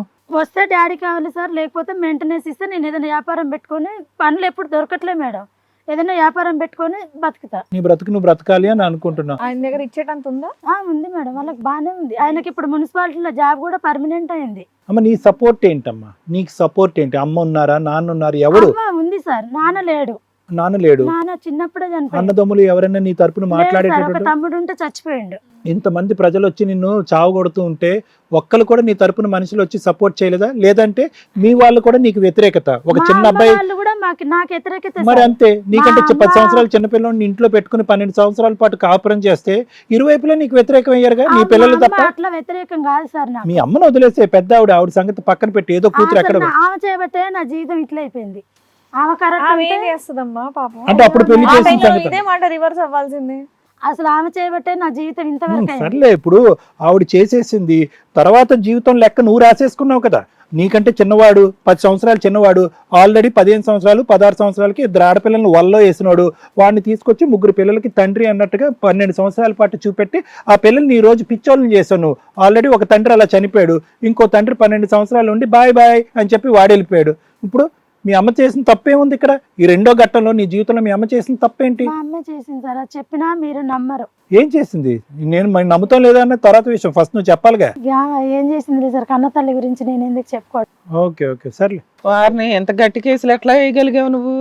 వస్తే డాడీ కావాలి సార్, లేకపోతే మెయింటెనెన్స్ ఇస్తే నేను ఏదైనా వ్యాపారం పెట్టుకొని, పనులు ఎప్పుడు దొరకట్లే మేడం, ఏదైనా వ్యాపారం పెట్టుకొని బతుకుతా. నీ బ్రతుకు నువ్వు బ్రతకాలి అని అనుకుంటున్నావు. ఆయన దగ్గర ఇచ్చేటంత ఉందా? ఉంది మేడం, వాళ్ళకి బాగానే ఉంది. ఆయనకి ఇప్పుడు మున్సిపాలిటీలో జాబ్ కూడా పర్మనెంట్ అయింది. అమ్మ నీ సపోర్ట్ ఏంటమ్మా? నీకు సపోర్ట్ ఏంటి? అమ్మ ఉన్నారా, నాన్న ఉన్నారు? ఎవరు? అమ్మ ఉంది సార్, నాన్న లేడు. నాన్న లేడు. నాన్న చిన్నప్పుడే చనిపోయాడు. అన్నదమ్ములు ఎవరైనా నీ తరపున లేదు సార్, ఒక మాట్లాడేటటువంటి తమ్ముడు ఉంటే చచ్చిపోయిండు. ఇంతమంది ప్రజలు వచ్చి నిన్ను చావగొడుతూ ఉంటే ఒక్కరు కూడా నీ తరపున మనుషులు వచ్చి సపోర్ట్ చేయలేదా? లేదంటే మీ వాళ్ళు కూడా నీకు వ్యతిరేకత? ఒక మా చిన్న అమ్మ అబ్బాయి వాళ్ళు కూడా నాకు వ్యతిరేకత మరి సార్. అంతే. నీకంటే మా 10 అమ్మ- సంవత్సరాలు చిన్నపిల్లని ఇంట్లో పెట్టుకుని 12 సంవత్సరాల పాటు కాపురం చేస్తే ఇరువైపులా నీకు వ్యతిరేకం అయ్యారుగా నీ మా పిల్లలు అమ్మ తప్ప. అట్లా వ్యతిరేకం కాదు సార్ నాకు. మీ అమ్మను వదిలేసే పెద్ద ఆవిడ సంగతి పక్కన పెట్టి ఏదో కూతురు ఎక్కడ ఆమె చేయబట్టే నా జీవితం ఇట్లా అయిపోయింది. ఆమె కరెక్ట్ ఆమె ఏం అంటే చేస్తుందమ్మా పాపం? అంటే అప్పుడు పెళ్లి ఆ చేసిన టైంలో సంగతి ఇదే మాట రివర్స్ అవ్వాల్సింది. అసలు ఆమె చేయబట్టే నా జీవితం ఇంతవరకు అయింది. సర్లే, ఇప్పుడు ఆవిడ చేసేసింది, తర్వాత జీవితం లెక్క నువ్వు రాసేసుకున్నావు కదా. నీకంటే చిన్నవాడు 10 సంవత్సరాలు చిన్నవాడు, ఆల్రెడీ 15 సంవత్సరాలు 16 సంవత్సరాలకి 2 ఆడపిల్లలను వల్లో వేసినాడు. వాడిని తీసుకొచ్చి 3 పిల్లలకి తండ్రి అన్నట్టుగా 12 సంవత్సరాల పాటు చూపెట్టి ఆ పిల్లల్ని ఈ రోజు పిచ్చోళ్ళని చేశాను. ఆల్రెడీ ఒక తండ్రి అలా చనిపోయాడు, ఇంకో తండ్రి 12 సంవత్సరాలు ఉండి బాయ్ బాయ్ అని చెప్పి వాడెళ్ళిపోయాడు. ఇప్పుడు మీ అమ్మ చేసిన తప్పేముంది ఇక్కడ? ఈ రెండో ఘట్టంలో నీ జీవితంలో మీ అమ్మ చేసిన తప్పేంటి? మా అమ్మే చేసింది సార్, అది చెప్పినా మీరు నమ్మరు. ఏం చేసింది? నేను మరి నమ్ముతాం లేదా అన్న తర్వాత విషయం, ఫస్ట్ నువ్వు చెప్పాలిగా. ఏం చేసింది సార్, కన్న తల్లి గురించి నేను ఎందుకు చెప్పుకోవడం. ఓకే ఓకే సర్లే. వారిని ఎంత గట్టి కేసులు ఎట్లా వేయగలిగావు నువ్వు?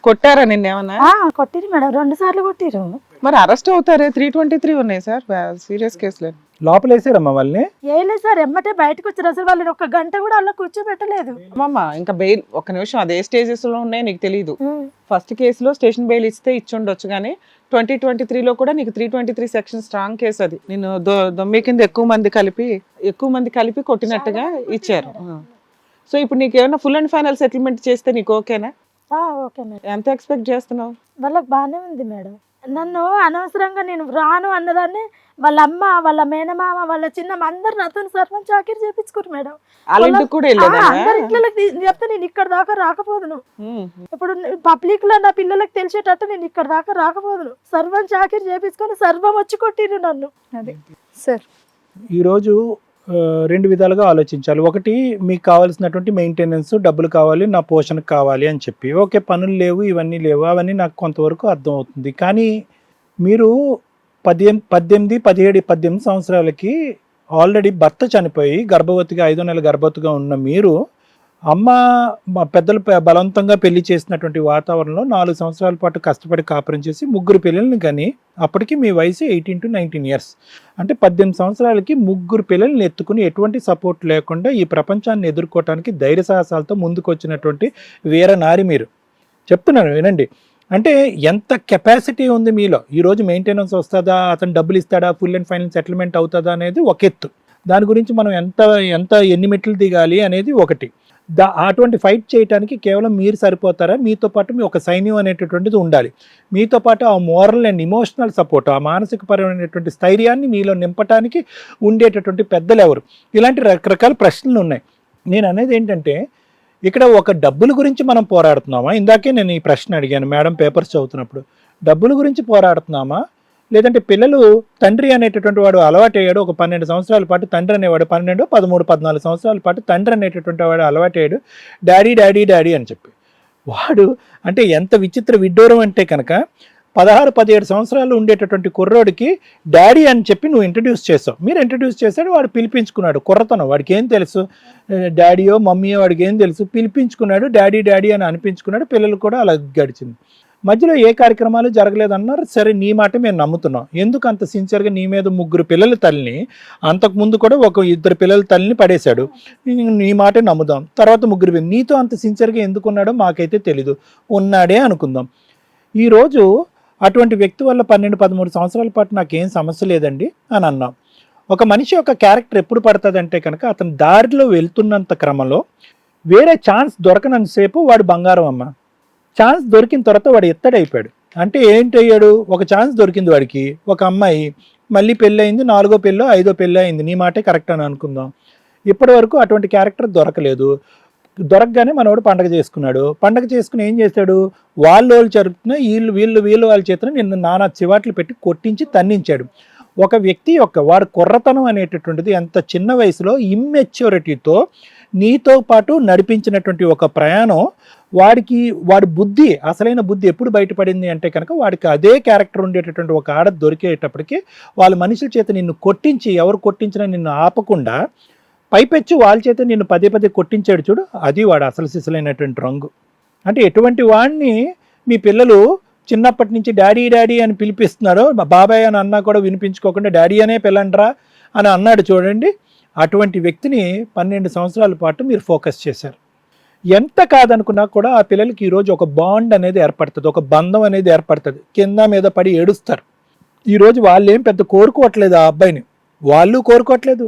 కొట్టారా నిన్నేమన్నా? కొట్టిరు మేడం, 2 సార్లు కొట్టిరు. మరి అరెస్ట్ అవుతారే? 323 ఉన్నాయి సార్, సీరియస్ కేసులే. లోపలేసారమ్మా వాళ్ళని? ఏలేదు సార్, ఎమ్మటే బయటకు వచ్చారు. అసలు వాళ్ళని 1 గంట కూడా అలా కూర్చోబెట్టలేదు. అమ్మమ్మ ఇంకా బెయిల్, ఒక్క నిమిషం, అదే స్టేజెస్ లో ఉన్నాయి నీకు తెలియదు. ఫస్ట్ కేసులో స్టేషన్ బెయిల్ ఇస్తే ఇచ్చుండొచ్చు, కానీ 2023లో కూడా నీకు 323 సెక్షన్ స్ట్రాంగ్ కేసు. అది నేను దొమ్మి కింద ఎక్కువ మంది కలిపి కొట్టినట్టుగా ఇచ్చారు. సో ఇప్పుడు నీకు ఏమైనా ఫుల్ అండ్ ఫైనల్ సెటిల్మెంట్ చేస్తే నీకు ఓకేనా? Okay madam. ఎంత ఎక్స్పెక్ట్ చేస్తున్నావు? వాళ్ళకి బాగానే ఉంది మేడం. నన్ను అనవసరంగా నేను రాను అన్నదాన్ని వాళ్ళ అమ్మ, వాళ్ళ మేనమామ, వాళ్ళ చిన్నమ్మ అందరు నాతో సర్పంచ్ చాకరీ చేపించుకోరు మేడం. వాళ్ళ ఇంటికి కూడా వెళ్ళేదా? అందరి ఇంట్లోకి చెప్తే నేను ఇక్కడ దాకా రాకపోదును. ఇప్పుడు పబ్లిక్ లో నా పిల్లలకి తెలిసేటట్టు నేను ఇక్కడ దాకా రాకపోదును. సర్పంచ్ చాకరీ చేపించుకొని సర్వం వచ్చి కొట్టిరు నన్ను. అదే సార్, ఈరోజు 2 విధాలుగా ఆలోచించాలి. ఒకటి, మీకు కావాల్సినటువంటి మెయింటెనెన్స్ డబ్బులు కావాలి, నా పోషణకు కావాలి అని చెప్పి, ఓకే పనులు లేవు ఇవన్నీ లేవు, అవన్నీ నాకు కొంతవరకు అర్థం అవుతుంది. కానీ మీరు 18, 17 సంవత్సరాలకి ఆల్రెడీ భర్త చనిపోయి గర్భవతిగా 5వ నెల గర్భవతిగా ఉన్న మీరు మా పెద్దలు బలవంతంగా పెళ్లి చేసినటువంటి వాతావరణంలో 4 సంవత్సరాల పాటు కష్టపడి కాపురం చేసి 3 పిల్లల్ని కానీ, అప్పటికి మీ వయసు 18 to 19 years, అంటే 18 సంవత్సరాలకి 3 పిల్లల్ని ఎత్తుకుని ఎటువంటి సపోర్ట్ లేకుండా ఈ ప్రపంచాన్ని ఎదుర్కోవటానికి ధైర్య సాహసాలతో ముందుకు వచ్చినటువంటి వీర నారి మీరు. చెప్తున్నాను వినండి, అంటే ఎంత కెపాసిటీ ఉంది మీలో. ఈరోజు మెయింటెనెన్స్ వస్తుందా, అతను డబ్బులు ఇస్తాడా, ఫుల్ అండ్ ఫైనల్ సెటిల్మెంట్ అవుతుందా అనేది ఒక ఎత్తు. దాని గురించి మనం ఎన్ని మెట్లు దిగాలి అనేది ఒకటి. అటువంటి ఫైట్ చేయడానికి కేవలం మీరు సరిపోతారా? మీతో పాటు మీ ఒక సైన్యం అనేటటువంటిది ఉండాలి. మీతో పాటు ఆ మోరల్ అండ్ ఇమోషనల్ సపోర్ట్, ఆ మానసిక పరమైనటువంటి స్థైర్యాన్ని మీలో నింపడానికి ఉండేటటువంటి పెద్దలు ఎవరు? ఇలాంటి రకరకాల ప్రశ్నలు ఉన్నాయి. నేను అనేది ఏంటంటే, ఇక్కడ ఒక డబ్బుల గురించి మనం పోరాడుతున్నామా? ఇందాకే నేను ఈ ప్రశ్న అడిగాను మేడం పేపర్స్ చదువుతున్నప్పుడు. డబ్బుల గురించి పోరాడుతున్నామా, లేదంటే పిల్లలు తండ్రి అనేటటువంటి వాడు అలవాటయ్యాడు, ఒక 12 సంవత్సరాల పాటు తండ్రి అనేవాడు, 12, 13, 14 సంవత్సరాల పాటు తండ్రి అనేటటువంటి వాడు అలవాటయ్యాడు, డాడీ డాడీ డాడీ అని చెప్పి. వాడు అంటే ఎంత విచిత్ర విడ్డూరం అంటే కనుక, 16-17 సంవత్సరాలు ఉండేటటువంటి కుర్రోడికి డాడీ అని చెప్పి నువ్వు ఇంట్రడ్యూస్ చేసావు. మీరు ఇంట్రడ్యూస్ చేశాడు, వాడు పిలిపించుకున్నాడు. కుర్రతనం, వాడికి ఏం తెలుసు డాడీయో మమ్మీయో, వాడికి ఏం తెలుసు, పిలిపించుకున్నాడు, డాడీ డాడీ అని అనిపించుకున్నాడు. పిల్లలు కూడా అలా గడిచింది. మధ్యలో ఏ కార్యక్రమాలు జరగలేదన్నారు. సరే, నీ మాట మేము నమ్ముతున్నాం. ఎందుకు అంత సిన్సియర్గా నీ మీద 3 పిల్లల తల్లిని, అంతకుముందు కూడా ఒక 2 పిల్లల తల్లిని పడేశాడు, నీ మాటే నమ్ముదాం. తర్వాత 3 నీతో అంత సిన్సియర్గా ఎందుకున్నాడో మాకైతే తెలీదు, ఉన్నాడే అనుకుందాం. ఈరోజు అటువంటి వ్యక్తి వల్ల 12-13 సంవత్సరాల పాటు నాకేం సమస్య లేదండి అని అన్నాం. ఒక మనిషి యొక్క క్యారెక్టర్ ఎప్పుడు పడుతుందంటే కనుక, అతను దారిలో వెళ్తున్నంత క్రమంలో వేరే ఛాన్స్ దొరకనంతసేపు వాడు బంగారం అమ్మ. ఛాన్స్ దొరికిన తర్వాత వాడు ఎత్తడైపోయాడు. అంటే ఏంటయ్యాడు, ఒక ఛాన్స్ దొరికింది వాడికి, ఒక అమ్మాయి, మళ్ళీ పెళ్ళి అయింది, 4వ పెళ్ళో 5వ పెళ్ళి అయింది, నీ మాటే కరెక్ట్ అని అనుకుందాం. ఇప్పటి వరకు అటువంటి క్యారెక్టర్ దొరకలేదు. దొరకగానే మనవాడు పండగ చేసుకున్నాడు. పండగ చేసుకుని ఏం చేశాడు, వాళ్ళు జరుపుతున్నా వీళ్ళు వాళ్ళ చేతను నిన్ను నానా చివాట్లు పెట్టి కొట్టించి తన్నించాడు. ఒక వ్యక్తి యొక్క వాడు కుర్రతనం అనేటటువంటిది ఎంత చిన్న వయసులో ఇమ్మెచ్యూరిటీతో నీతో పాటు నడిపించినటువంటి ఒక ప్రయాణం, వాడి బుద్ధి, అసలైన బుద్ధి ఎప్పుడు బయటపడింది అంటే కనుక, వాడికి అదే క్యారెక్టర్ ఉండేటటువంటి ఒక ఆడ దొరికేటప్పటికి వాళ్ళ మనుషుల చేత నిన్ను కొట్టించి, ఎవరు కొట్టించినా నిన్ను ఆపకుండా పైపెచ్చు వాళ్ళ చేత నిన్ను పదే కొట్టించాడు చూడు, అది వాడు అసలు సిసలైనటువంటి రంగు. అంటే ఎటువంటి వాడిని మీ పిల్లలు చిన్నప్పటి నుంచి డాడీ డాడీ అని పిలిపిస్తున్నారో, బాబాయ్ అని అన్నా కూడా వినిపించుకోకుండా డాడీ అనే పిల్లండ్రా అని అన్నాడు చూడండి, అటువంటి వ్యక్తిని 12 సంవత్సరాల పాటు మీరు ఫోకస్ చేశారు. ఎంత కాదనుకున్నా కూడా ఆ పిల్లలకి ఈరోజు ఒక బాండ్ అనేది ఏర్పడుతుంది, ఒక బంధం అనేది ఏర్పడుతుంది. కింద మీద పడి ఏడుస్తారు. ఈరోజు వాళ్ళు ఏం పెద్ద కోరుకోవట్లేదు ఆ అబ్బాయిని, వాళ్ళు కోరుకోవట్లేదు.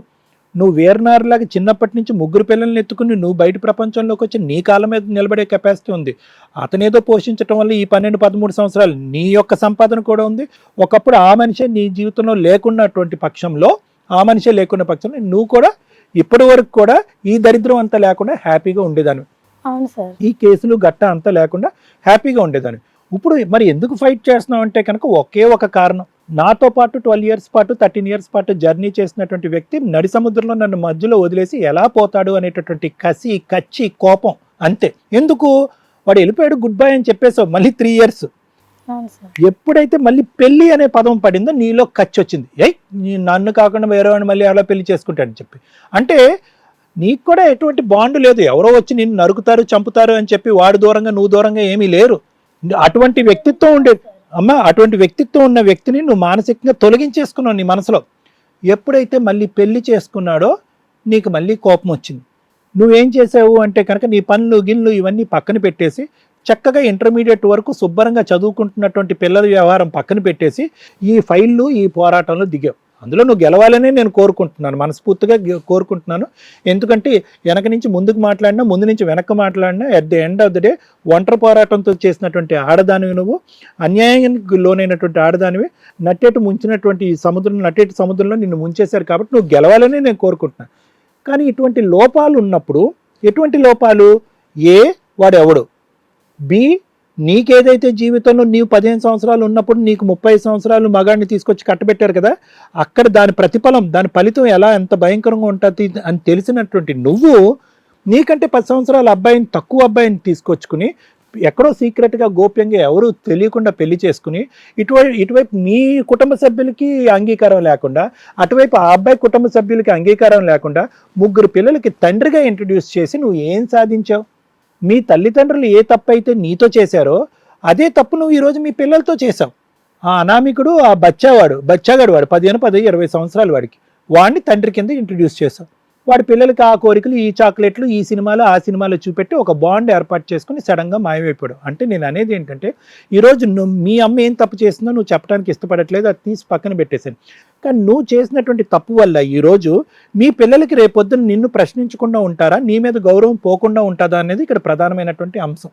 నువ్వు వేరునారులాగా చిన్నప్పటి నుంచి 3 పిల్లల్ని ఎత్తుకుని నువ్వు బయట ప్రపంచంలోకి వచ్చి నీ కాళ్ళ మీద నిలబడే కెపాసిటీ ఉంది. అతనేదో పోషించడం వల్ల ఈ 12-13 సంవత్సరాలు నీ యొక్క సంపాదన కూడా ఉంది. ఒకప్పుడు ఆ మనిషే నీ జీవితంలో లేకున్నటువంటి పక్షంలో, నువ్వు కూడా ఇప్పటి వరకు కూడా ఈ దరిద్రం అంతా లేకుండా హ్యాపీగా ఉండేదాన్ని. అవును సార్. ఈ కేసులు గట్ట అంతా లేకుండా హ్యాపీగా ఉండేదాన్ని. ఇప్పుడు మరి ఎందుకు ఫైట్ చేస్తున్నావు అంటే కనుక ఒకే ఒక కారణం, నాతో పాటు 12 ఇయర్స్ పాటు 13 ఇయర్స్ పాటు జర్నీ చేసినటువంటి వ్యక్తి నడి సముద్రంలో నన్ను మధ్యలో వదిలేసి ఎలా పోతాడు అనేటటువంటి కచ్చి కోపం అంతే. ఎందుకు, వాడు వెళ్ళిపోయాడు, గుడ్ బై అని చెప్పేసావు. మళ్ళీ 3 ఇయర్స్. ఎప్పుడైతే మళ్ళీ పెళ్లి అనే పదం పడిందో నీలో కచ్చి వచ్చింది. నన్ను కాకుండా వేరే వాడిని మళ్ళీ అలా పెళ్లి చేసుకుంటాడని చెప్పి. అంటే నీకు కూడా ఎటువంటి బాండ్ లేదు, ఎవరో వచ్చి నిన్ను నరుకుతారు చంపుతారు అని చెప్పి వాడు దూరంగా నువ్వు దూరంగా ఏమీ లేరు. అటువంటి వ్యక్తిత్వం అటువంటి వ్యక్తిత్వం ఉన్న వ్యక్తిని నువ్వు మానసికంగా తొలగించేసుకున్నావు నీ మనసులో. ఎప్పుడైతే మళ్ళీ పెళ్లి చేసుకున్నాడో నీకు మళ్ళీ కోపం వచ్చింది. నువ్వేం చేసావు అంటే కనుక నీ పనులు గిన్లు ఇవన్నీ పక్కన పెట్టేసి చక్కగా ఇంటర్మీడియట్ వరకు శుభ్రంగా చదువుకుంటున్నటువంటి పిల్లల వ్యవహారం పక్కన పెట్టేసి ఈ ఫైళ్ళు ఈ పోరాటంలో దిగావు. అందులో నువ్వు గెలవాలనే నేను కోరుకుంటున్నాను, మనస్ఫూర్తిగా కోరుకుంటున్నాను. ఎందుకంటే వెనక నుంచి ముందుకు మాట్లాడినా, ముందు నుంచి వెనక్కి మాట్లాడినా, at the end of the day ఒంటరి పోరాటంతో చేసినటువంటి ఆడదానివి నువ్వు, అన్యాయానికి లోనైనటువంటి ఆడదానివి. నట్టేటి సముద్రంలో నిన్ను ముంచేశారు కాబట్టి నువ్వు గెలవాలనే నేను కోరుకుంటున్నాను. కానీ ఇటువంటి లోపాలు ఉన్నప్పుడు, ఎటువంటి లోపాలు, ఏ వాడెవడు, బి నీకేదైతే జీవితంలో నీవు 15 సంవత్సరాలు ఉన్నప్పుడు నీకు 30 సంవత్సరాలు మగాడిని తీసుకొచ్చి కట్టబెట్టారు కదా, అక్కడ దాని ప్రతిఫలం, దాని ఫలితం ఎంత భయంకరంగా ఉంటుంది అని తెలిసినటువంటి నువ్వు నీకంటే 10 సంవత్సరాల అబ్బాయిని, తక్కువ అబ్బాయిని తీసుకొచ్చుకుని ఎక్కడో సీక్రెట్గా గోప్యంగా ఎవరు తెలియకుండా పెళ్లి చేసుకుని ఇటువైపు నీ కుటుంబ సభ్యులకి అంగీకారం లేకుండా, అటువైపు ఆ అబ్బాయి కుటుంబ సభ్యులకి అంగీకారం లేకుండా 3 పిల్లలకి తండ్రిగా ఇంట్రడ్యూస్ చేసి నువ్వు ఏం సాధించావు? మీ తల్లిదండ్రులు ఏ తప్పు అయితే నీతో చేశారో అదే తప్పు నువ్వు ఈరోజు మీ పిల్లలతో చేశావు. ఆ అనామికుడు, ఆ బచ్చాగాడు వాడు 15-20 సంవత్సరాలు వాడిని తండ్రి కింద ఇంట్రడ్యూస్ చేశావు. వాడి పిల్లలకి ఆ కోరికలు, ఈ చాక్లెట్లు, ఈ సినిమాలు ఆ సినిమాలు చూపెట్టి ఒక బాండ్ ఏర్పాటు చేసుకుని సడన్గా మాయమైపోయాడు. అంటే నేను అనేది ఏంటంటే, ఈరోజు మీ అమ్మ ఏం తప్పు చేసిందో నువ్వు చెప్పడానికి ఇష్టపడట్లేదు, అది తీసి పక్కన పెట్టేశాను. కానీ నువ్వు చేసినటువంటి తప్పు వల్ల ఈరోజు మీ పిల్లలకి రేపొద్దున నిన్ను ప్రశ్నించకుండా ఉంటారా, నీ మీద గౌరవం పోకుండా ఉంటుందా అనేది ఇక్కడ ప్రధానమైనటువంటి అంశం.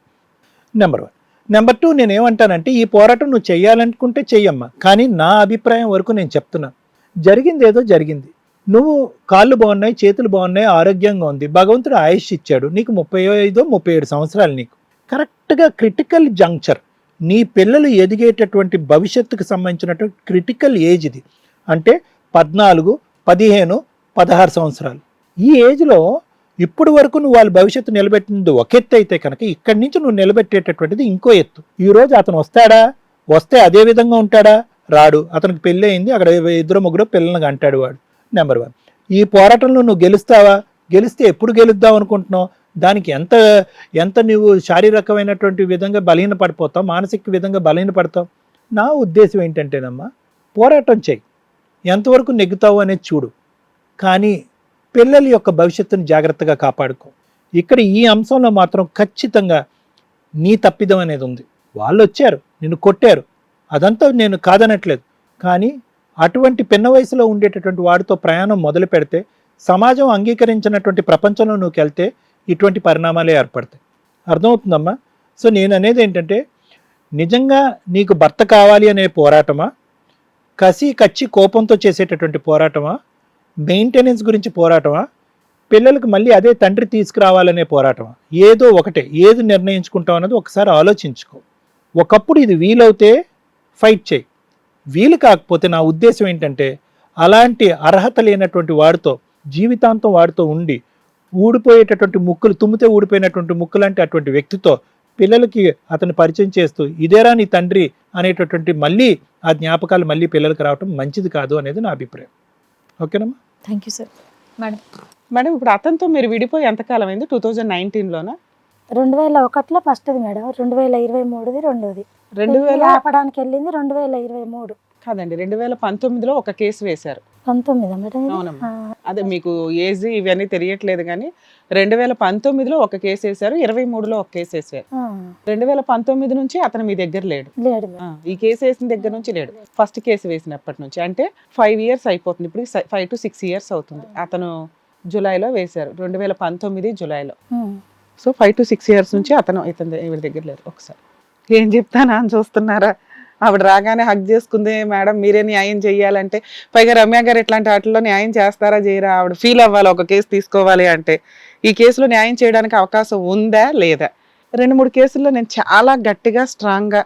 నెంబర్ 1. నెంబర్ 2, నేనేమంటానంటే, ఈ పోరాటం నువ్వు చెయ్యాలనుకుంటే చెయ్యమ్మా, కానీ నా అభిప్రాయం వరకు నేను చెప్తున్నా, జరిగింది ఏదో జరిగింది. నువ్వు కాళ్ళు బాగున్నాయి, చేతులు బాగున్నాయి, ఆరోగ్యంగా ఉంది, భగవంతుడు ఆయుష్ ఇచ్చాడు, నీకు 35-37 సంవత్సరాలు, నీకు కరెక్ట్గా క్రిటికల్ జంక్చర్, నీ పిల్లలు ఎదిగేటటువంటి భవిష్యత్తుకు సంబంధించినటువంటి క్రిటికల్ ఏజ్ ఇది. అంటే 14, 15, 16 సంవత్సరాలు. ఈ ఏజ్లో ఇప్పుడు వరకు నువ్వు వాళ్ళ భవిష్యత్తు నిలబెట్టింది ఒక ఎత్తు అయితే కనుక, ఇక్కడి నుంచి నువ్వు నిలబెట్టేటటువంటిది ఇంకో ఎత్తు. ఈరోజు అతను వస్తాడా, వస్తే అదే విధంగా ఉంటాడా? రాడు. అతనికి పెళ్ళి అయింది, అక్కడ 2-3 పిల్లల్ని అంటాడు వాడు. నెంబర్ 1. ఈ పోరాటంలో నువ్వు గెలుస్తావా? గెలిస్తే ఎప్పుడు గెలుద్దాం అనుకుంటున్నావు? దానికి ఎంత నువ్వు శారీరకమైనటువంటి విధంగా బలహీన పడిపోతావు, మానసిక విధంగా బలహీన పడతావు. నా ఉద్దేశం ఏంటంటేనమ్మా, పోరాటం చెయ్యి, ఎంతవరకు నెగ్గుతావు అనేది చూడు, కానీ పిల్లల యొక్క భవిష్యత్తును జాగ్రత్తగా కాపాడుకో. ఇక్కడ ఈ అంశంలో మాత్రం ఖచ్చితంగా నీ తప్పిదం అనేది ఉంది. వాళ్ళు వచ్చారు, నిన్ను కొట్టారు, అదంతా నేను కాదనట్లేదు, కానీ అటువంటి పిన్న వయసులో ఉండేటటువంటి వాడితో ప్రయాణం మొదలు పెడితే, సమాజం అంగీకరించినటువంటి ప్రపంచంలో నువ్వు వెళ్తే ఇటువంటి పరిణామాలే ఏర్పడతాయి. అర్థమవుతుందమ్మా? సో నేను అనేది ఏంటంటే, నిజంగా నీకు భర్త కావాలి అనే పోరాటమా, కచ్చి కోపంతో చేసేటటువంటి పోరాటమా, మెయింటెనెన్స్ గురించి పోరాటమా, పిల్లలకు మళ్ళీ అదే తండ్రి తీసుకురావాలనే పోరాటమా? ఏదో ఒకటే. ఏది నిర్ణయించుకుంటావు అన్నది ఒకసారి ఆలోచించుకో. ఒకప్పుడు ఇది వీలవుతే ఫైట్ చేయి, వీలు కాకపోతే నా ఉద్దేశం ఏంటంటే, అలాంటి అర్హత లేనటువంటి వాడితో జీవితాంతం వాడితో ఉండి ఊడిపోయేటటువంటి ముక్కులు, తుమ్మితే ఊడిపోయినటువంటి ముక్కులంటే అటువంటి వ్యక్తితో పిల్లలకి అతను పరిచయం చేస్తూ ఇదేరా నీ తండ్రి అనేటటువంటి మళ్ళీ ఆ జ్ఞాపకాలు మళ్ళీ పిల్లలకి రావటం మంచిది కాదు అనేది నా అభిప్రాయం. ఓకేనమ్మా? Thank you sir. Madam, madam ఇప్పుడు అతనితో మీరు విడిపోయి ఎంతకాలం అయింది? 2019లోనా? 2001లో ఫస్ట్ది మేడం, 2023ది రెండోది. 2000 ఆపడానికి వెళ్ళింది 2023. కాదండి, 2019లో ఒక కేసు వేశారు. 19 మేడం ఇది? అవునమ్మా. అదే మీకు ఏజ్ ఇవన్నీ తెలియట్లేదు, కానీ 2019లో ఒక కేసు వేశారు, 23లో ఒక కేసు వేశారు. 2019 నుంచి అతను మీ దగ్గర లేడు. లేడు మేడం. ఈ కేసు వేసిన దగ్గర నుంచి లేడు. ఫస్ట్ కేసు వేసినప్పటి నుంచి అంటే 5 years అయిపోతుంది. ఇప్పుడు 5 to 6 years అవుతుంది. అతను జూలైలో వేశారు, 2019 జూలైలో. సో 5 to 6 years నుంచి ఈవిడ దగ్గర లేరు. ఒకసారి ఏం చెప్తానా అని చూస్తున్నారా? ఆవిడ రాగానే హక్ చేసుకుంది, మేడం మీరే న్యాయం చెయ్యాలంటే, పైగా రమ్య గారు ఇట్లాంటి వాటిల్లో న్యాయం చేస్తారా చేయరా? ఆవిడ ఫీల్ అవ్వాలి ఒక కేసు తీసుకోవాలి అంటే. ఈ కేసులో న్యాయం చేయడానికి అవకాశం ఉందా లేదా? 2-3 కేసుల్లో నేను చాలా గట్టిగా స్ట్రాంగ్గా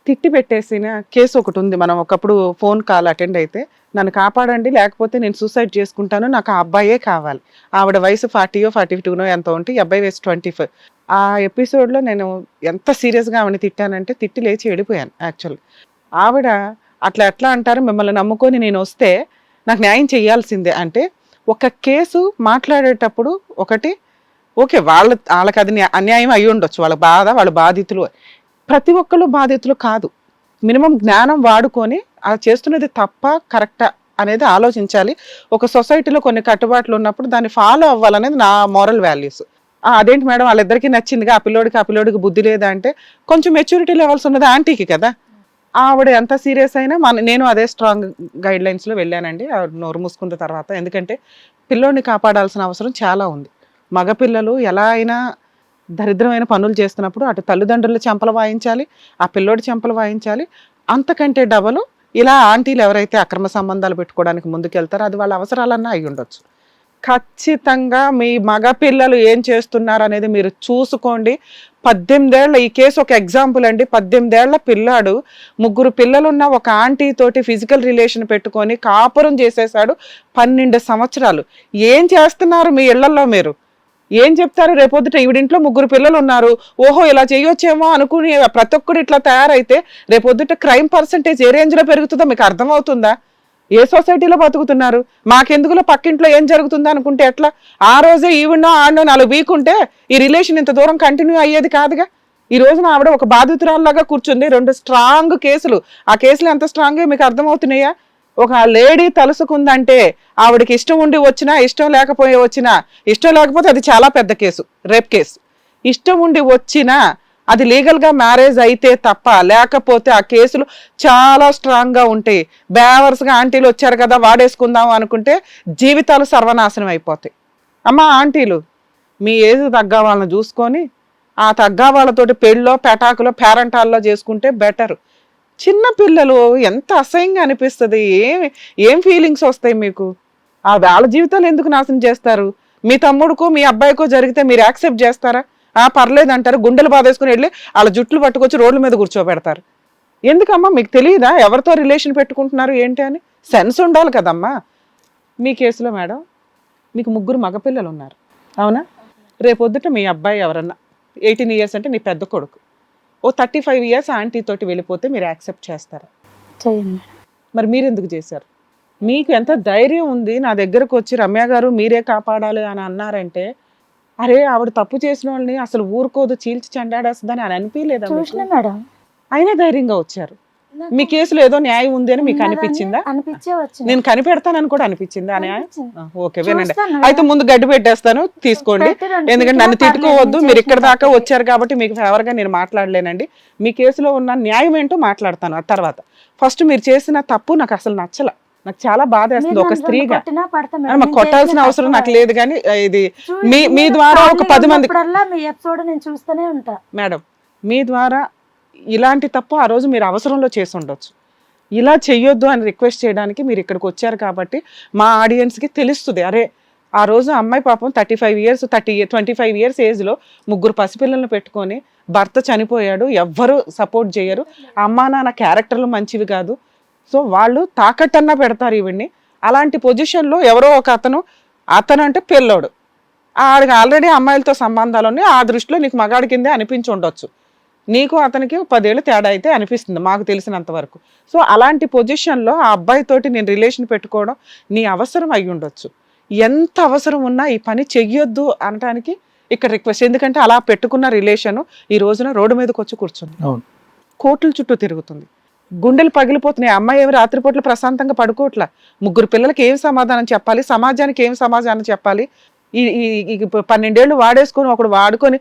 తిట్టి పెట్టేసిన కేసు ఒకటి ఉంది. మనం ఒకప్పుడు ఫోన్ కాల్ అటెండ్ అయితే, నన్ను కాపాడండి లేకపోతే నేను సూసైడ్ చేసుకుంటాను, నాకు ఆ అబ్బాయే కావాలి. ఆవిడ వయసు 40 or 42 ఎంత ఉంటే, ఈ అబ్బాయి వయసు 25. ఆ ఎపిసోడ్లో నేను ఎంత సీరియస్గా ఆవిడని తిట్టానంటే, తిట్టి లేచి వెళ్ళిపోయాను. యాక్చువల్ ఆవిడ ఎట్లా అంటారు, మిమ్మల్ని నమ్ముకొని నేను వస్తే నాకు న్యాయం చేయాల్సిందే అంటే, ఒక కేసు మాట్లాడేటప్పుడు ఒకటి ఓకే, వాళ్ళకి అది అన్యాయం అయ్యి ఉండొచ్చు, వాళ్ళ బాధ, వాళ్ళ బాధితులు. ప్రతి ఒక్కళ్ళు బాధితులు కాదు. మినిమం జ్ఞానం వాడుకొని అది చేస్తున్నది తప్ప కరెక్టా అనేది ఆలోచించాలి. ఒక సొసైటీలో కొన్ని కట్టుబాట్లు ఉన్నప్పుడు దాన్ని ఫాలో అవ్వాలనేది నా మోరల్ వాల్యూస్. అదేంటి మేడం వాళ్ళిద్దరికీ నచ్చిందిగా, ఆ పిల్లోడికి బుద్ధి లేదా అంటే, కొంచెం మెచ్యూరిటీ లెవెల్స్ ఉన్నది ఆంటీకి కదా. ఆవిడ ఎంత సీరియస్ అయినా నేను అదే స్ట్రాంగ్ గైడ్ లైన్స్లో వెళ్ళానండి. ఆవిడ నోరు మూసుకున్న తర్వాత, ఎందుకంటే పిల్లోడిని కాపాడాల్సిన అవసరం చాలా ఉంది. మగపిల్లలు ఎలా అయినా దరిద్రమైన పనులు చేస్తున్నప్పుడు అటు తల్లిదండ్రులు చెంపలు వాయించాలి, ఆ పిల్లోడి చెంపలు వాయించాలి. అంతకంటే డబలు ఇలా ఆంటీలు ఎవరైతే అక్రమ సంబంధాలు పెట్టుకోవడానికి ముందుకెళ్తారో అది వాళ్ళ అవసరాలన్నా అయి ఉండొచ్చు. ఖచ్చితంగా మీ మగపిల్లలు ఏం చేస్తున్నారు అనేది మీరు చూసుకోండి. 18 ఏళ్ల ఈ కేసు ఒక ఎగ్జాంపుల్ అండి. 18 ఏళ్ల పిల్లాడు 3 పిల్లలున్న ఒక ఆంటీ తోటి ఫిజికల్ రిలేషన్ పెట్టుకొని కాపురం చేసేసాడు. 12 సంవత్సరాలు. ఏం చేస్తున్నారు మీ ఇళ్లలో? మీరు ఏం చెప్తారు? రేపొద్దుట ఈవిడింట్లో 3 పిల్లలు ఉన్నారు, ఓహో ఇలా చేయొచ్చేమో అనుకుని ప్రతి ఒక్కరు ఇట్లా తయారైతే రేపొద్దుట క్రైమ్ పర్సంటేజ్ ఏ రేంజ్లో పెరుగుతుందో మీకు అర్థమవుతుందా? ఏ సొసైటీలో బతుకుతున్నారు? మాకెందుకులో పక్కింట్లో ఏం జరుగుతుందో అనుకుంటే ఎట్లా? ఆ రోజే ఈవిడో ఆడో 4 వీక్ ఉంటే ఈ రిలేషన్ ఇంత దూరం కంటిన్యూ అయ్యేది కాదుగా. ఈ రోజున ఆవిడ ఒక బాధితురాల్లాగా కూర్చుంది. 2 స్ట్రాంగ్ కేసులు. ఆ కేసులు ఎంత స్ట్రాంగ్ మీకు అర్థమవుతున్నాయా? ఒక లేడీ తలుసుకుందంటే ఆవిడకి ఇష్టం ఉండి వచ్చినా, ఇష్టం లేకపోయి వచ్చినా, ఇష్టం లేకపోతే అది చాలా పెద్ద కేసు, రేప్ కేసు. ఇష్టం ఉండి వచ్చినా అది లీగల్గా మ్యారేజ్ అయితే తప్ప, లేకపోతే ఆ కేసులు చాలా స్ట్రాంగ్గా ఉంటాయి. బేవర్స్గా ఆంటీలు వచ్చారు కదా వాడేసుకుందాం అనుకుంటే జీవితాలు సర్వనాశనం అయిపోతాయి. అమ్మ ఆంటీలు, మీ ఏజ్ తగ్గ వాళ్ళని చూసుకొని ఆ తగ్గ వాళ్ళతోటి పెళ్ళో పెటాకులో పేరెంటాల్లో చేసుకుంటే బెటర్. చిన్న పిల్లలు ఎంత అసహ్యంగా అనిపిస్తుంది. ఏం ఫీలింగ్స్ వస్తాయి మీకు? వాళ్ళ జీవితాలు ఎందుకు నాశనం చేస్తారు? మీ తమ్ముడికో మీ అబ్బాయికో జరిగితే మీరు యాక్సెప్ట్ చేస్తారా? పర్లేదు అంటారు, గుండెలు బాధేసుకుని వెళ్ళి వాళ్ళ జుట్లు పట్టుకొచ్చి రోడ్ల మీద కూర్చోబెడతారు. ఎందుకమ్మా మీకు తెలియదా ఎవరితో రిలేషన్ పెట్టుకుంటున్నారు ఏంటి అని? సెన్స్ ఉండాలి కదమ్మా. మీ కేసులో మేడం మీకు 3 మగపిల్లలు ఉన్నారు, అవునా? రేపొద్దుట మీ అబ్బాయి ఎవరన్నా 18 years అంటే నీ పెద్ద కొడుకు, ఓ 35 ఇయర్స్ ఆంటీ తోటి వెళ్ళిపోతే మీరు యాక్సెప్ట్ చేస్తారా? చెయ్యండి మేడం. మరి మీరు ఎందుకు చేశారు? మీకు ఎంత ధైర్యం ఉంది నా దగ్గరకు వచ్చి రమ్య గారు మీరే కాపాడాలి అని అన్నారంటే, అరే ఆవిడ తప్పు చేసిన వాళ్ళని అసలు ఊరుకోదు, చీల్చి చెండాడేస్తుందని అని అనిపించలేదా మీకు? చూసిన మేడం, అయినా ధైర్యంగా వచ్చారు. మీ కేసులో ఏదో న్యాయం ఉంది అని మీకు అనిపించిందా? అనిపించే వచ్చింది. నేను కనిపెడతానని కూడా అనిపించిందా ఆ న్యాయం? అనిపించింది. ఓకే వినండి. చూస్తాను. అయితే ముందు గడ్డి పెట్టేస్తాను, తీసుకోండి. పెట్టిరండి. ఎందుకంటే నన్ను తిట్టినా తిట్టుకోవద్దు, పర్లేదు, మీరు నేను ఇక్కడ దాకా చేసిన వచ్చారు కాబట్టి మీకు ఫేవర్ గా నేను మాట్లాడలేనండి. మీ కేసులో ఉన్న న్యాయం ఏంటో మాట్లాడతాను ఆ తర్వాత. ఫస్ట్ మీరు చేసిన తప్పు నాకు అసలు నచ్చల, నాకు చాలా బాధ వేస్తుంది మీరు ఒక నన్ను స్త్రీగా. కొట్టినా పడతా మేడం. మాకు నేను కొట్టాల్సిన చేసిన అవసరం తప్పు నాకు కాదు. లేదు, కానీ ఇది చూసి మీ నేను ద్వారా ఒక ఖాళీగా 10 మంది ఉన్నప్పుడల్లా మీ ఎపిసోడ్ నేను చూస్తూనే ఉంటా మేడం, మీ ద్వారా ఇలాంటి తప్పు ఆ రోజు మీరు అవసరంలో చేసి ఉండొచ్చు. ఇలా చెయ్యొద్దు అని రిక్వెస్ట్ చేయడానికి మీరు ఇక్కడికి వచ్చారు కాబట్టి మా ఆడియన్స్కి తెలుస్తుంది. అరే ఆ రోజు అమ్మాయి పాపం 35 ఇయర్స్ 25 ఇయర్స్ ఏజ్లో 3 పసిపిల్లలను పెట్టుకొని భర్త చనిపోయాడు, ఎవ్వరు సపోర్ట్ చేయరు, అమ్మా నాన్న క్యారెక్టర్లు మంచివి కాదు, సో వాళ్ళు తాకట్టన్నా పెడతారు ఈవిడ్ని. అలాంటి పొజిషన్లో ఎవరో ఒక అతను అంటే పిల్లోడు, ఆడికి ఆల్రెడీ అమ్మాయిలతో సంబంధాలు ఉన్నాయి, ఆ దృష్టిలో నీకు మగాడి కిందే అనిపించి ఉండొచ్చు, నీకు అతనికి 10 ఏళ్ళు తేడా అయితే అనిపిస్తుంది మాకు తెలిసినంత వరకు. సో అలాంటి పొజిషన్లో ఆ అబ్బాయితోటి నేను రిలేషన్ పెట్టుకోవడం నీ అవసరం అయి ఉండొచ్చు. ఎంత అవసరం ఉన్నా ఈ పని చెయ్యొద్దు అనడానికి ఇక్కడ రిక్వెస్ట్. ఎందుకంటే అలా పెట్టుకున్న రిలేషన్ ఈ రోజున రోడ్డు మీదకి వచ్చి కూర్చుంది, అవును. కోర్టుల చుట్టూ తిరుగుతుంది, గుండెలు పగిలిపోతున్నాయి. అమ్మాయి ఏమి రాత్రిపూట్ల ప్రశాంతంగా పడుకోవట్లా. 3 పిల్లలకి ఏం సమాధానం చెప్పాలి, సమాజానికి ఏం సమాధానం చెప్పాలి? ఈ 12 ఏళ్ళు వాడేసుకొని ఒకడు వాడుకొని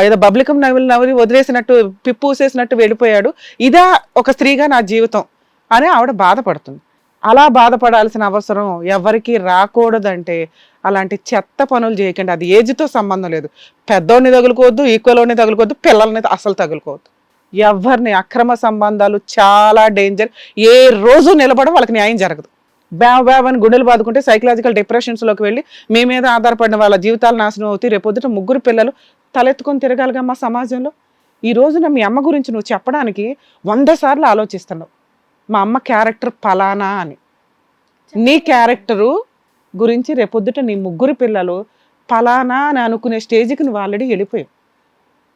ఏదో బబ్లికం నవ్వులు వదిలేసినట్టు పిప్పు ఊసేసినట్టు వెళ్ళిపోయాడు, ఇదా ఒక స్త్రీగా నా జీవితం అని ఆవిడ బాధపడుతుంది. అలా బాధపడాల్సిన అవసరం ఎవరికి రాకూడదంటే అలాంటి చెత్త పనులు చేయకండి. అది ఏజ్తో సంబంధం లేదు, పెద్దోడిని తగులుకోవద్దు, ఈక్వల్ని తగులుకోవద్దు, పిల్లల్ని అసలు తగులుకోవద్దు. ఎవరిని అక్రమ సంబంధాలు చాలా డేంజర్. ఏ రోజు నిలబడ వాళ్ళకి న్యాయం జరగదు. బ్యావ్ అని గుండెలు బాదుకుంటే సైకలాజికల్ డిప్రెషన్స్లోకి వెళ్ళి మీ మీద ఆధారపడిన వాళ్ళ జీవితాలు నాశనం అవుతాయి. రేపొద్దుట 3 పిల్లలు తలెత్తుకొని తిరగాలిగా మా సమాజంలో. ఈ రోజున మీ అమ్మ గురించి నువ్వు చెప్పడానికి 100 సార్లు ఆలోచిస్తున్నావు, మా అమ్మ క్యారెక్టర్ ఫలానా అని. నీ క్యారెక్టరు గురించి రేపొద్దుట నీ 3 పిల్లలు ఫలానా అని అనుకునే స్టేజ్కి నువ్వు ఆల్రెడీ వెళ్ళిపోయావు.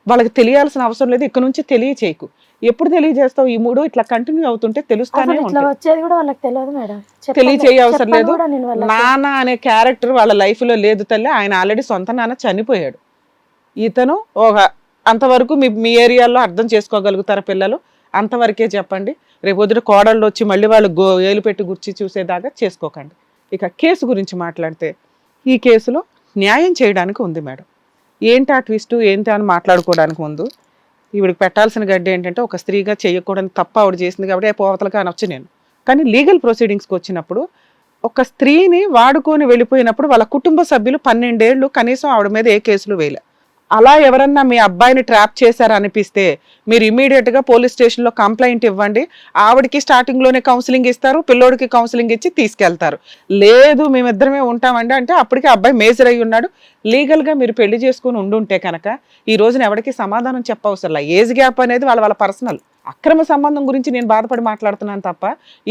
వాళ్ళకి తెలియాల్సిన అవసరం లేదు, ఇక్కడ నుంచి తెలియచేయకు. ఎప్పుడు తెలియజేస్తావు? ఈ 3 ఇట్లా కంటిన్యూ అవుతుంటే తెలుస్తానే ఇట్లా ఉంటాయి. వచ్చేది కూడా వాళ్ళకి తెలియదు మేడం. తెలియచేయ అవసరం లేదు. కూడా నేను వాళ్ళకి నాన్న అనే క్యారెక్టర్ వాళ్ళ లైఫ్ లో లేదు తల్లి. ఆయన ఆల్రెడీ సొంత నాన్న చనిపోయాడు. ఇతను ఒక అంతవరకు మీ ఏరియాలో అర్థం చేసుకోగలుగుతారా పిల్లలు? అంతవరకే చెప్పండి. రేపు వద్దు కోడళ్ళు వచ్చి మళ్ళీ వాళ్ళు ఏలు పెట్టి గుర్చి చూసేదాకా చేసుకోకండి. ఇక కేసు గురించి మాట్లాడితే ఈ కేసులో న్యాయం చేయడానికి ఉంది మేడం. ఏంటి ఆ ట్విస్ట్ ఏంటి అని మాట్లాడుకోవడానికి ముందు ఈవిడికి పెట్టాల్సిన గడ్డి ఏంటంటే, ఒక స్త్రీగా చేయకూడని తప్ప ఆవిడ చేసింది కాబట్టి పోవతలకి అనొచ్చు నేను. కానీ లీగల్ ప్రొసీడింగ్స్కి వచ్చినప్పుడు ఒక స్త్రీని వాడుకొని వెళ్ళిపోయినప్పుడు వాళ్ళ కుటుంబ సభ్యులు 12 ఏళ్ళు కనీసం ఆవిడ మీద ఏ కేసులు వేయలే. అలా ఎవరన్నా మీ అబ్బాయిని ట్రాప్ చేశారనిపిస్తే మీరు ఇమీడియట్గా పోలీస్ స్టేషన్లో కంప్లైంట్ ఇవ్వండి. ఆవిడకి స్టార్టింగ్లోనే కౌన్సిలింగ్ ఇస్తారు, పిల్లోడికి కౌన్సిలింగ్ ఇచ్చి తీసుకెళ్తారు. లేదు మేమిద్దరమే ఉంటామండి అంటే అప్పటికి అబ్బాయి మేజర్ అయి ఉన్నాడు. లీగల్గా మీరు పెళ్లి చేసుకుని ఉండుంటే కనుక ఈ రోజున ఎవరికి సమాధానం చెప్పవసరం. ఏజ్ గ్యాప్ అనేది వాళ్ళ పర్సనల్. అక్రమ సంబంధం గురించి నేను బాధపడి మాట్లాడుతున్నాను తప్ప,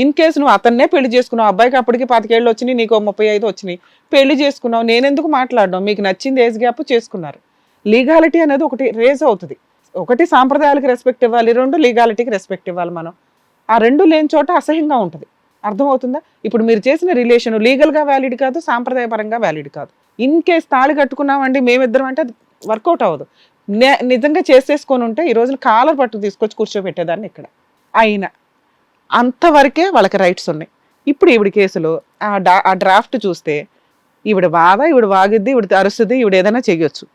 ఇన్ కేసు నువ్వు అతన్నే పెళ్లి చేసుకున్నావు, అబ్బాయికి అప్పటికి 25 ఏళ్ళు వచ్చినాయి, నీకు 35 వచ్చినాయి, పెళ్లి చేసుకున్నావు, నేనెందుకు మాట్లాడడం? మీకు నచ్చింది ఏజ్ గ్యాప్ చేసుకున్నారు. లీగాలిటీ అనేది ఒకటి రేజ్ అవుతుంది. ఒకటి సాంప్రదాయాలకు రెస్పెక్ట్ ఇవ్వాలి, 2 లీగాలిటీకి రెస్పెక్ట్ ఇవ్వాలి. మనం ఆ 2 లేని చోట అసహ్యంగా ఉంటుంది. అర్థమవుతుందా? ఇప్పుడు మీరు చేసిన రిలేషన్ లీగల్గా వ్యాలిడ్ కాదు, సాంప్రదాయపరంగా వ్యాలిడ్ కాదు. ఇన్ కేస్ తాళి కట్టుకున్నామండి మేమిద్దరం అంటే అది వర్కౌట్ అవ్వదు. నిజంగా చేసేసుకొని ఉంటే ఈ రోజున కాలర్ పట్టు తీసుకొచ్చి కూర్చోబెట్టేదాన్ని ఇక్కడ. అయినా అంతవరకే వాళ్ళకి రైట్స్ ఉన్నాయి. ఇప్పుడు ఈవిడ కేసులో ఆ డ్రాఫ్ట్ చూస్తే ఈవిడ బాధ, ఈవిడ వాగిద్ది, ఈవిడ అరుస్తుంది, ఈవిడ ఏదైనా చెయ్యొచ్చు.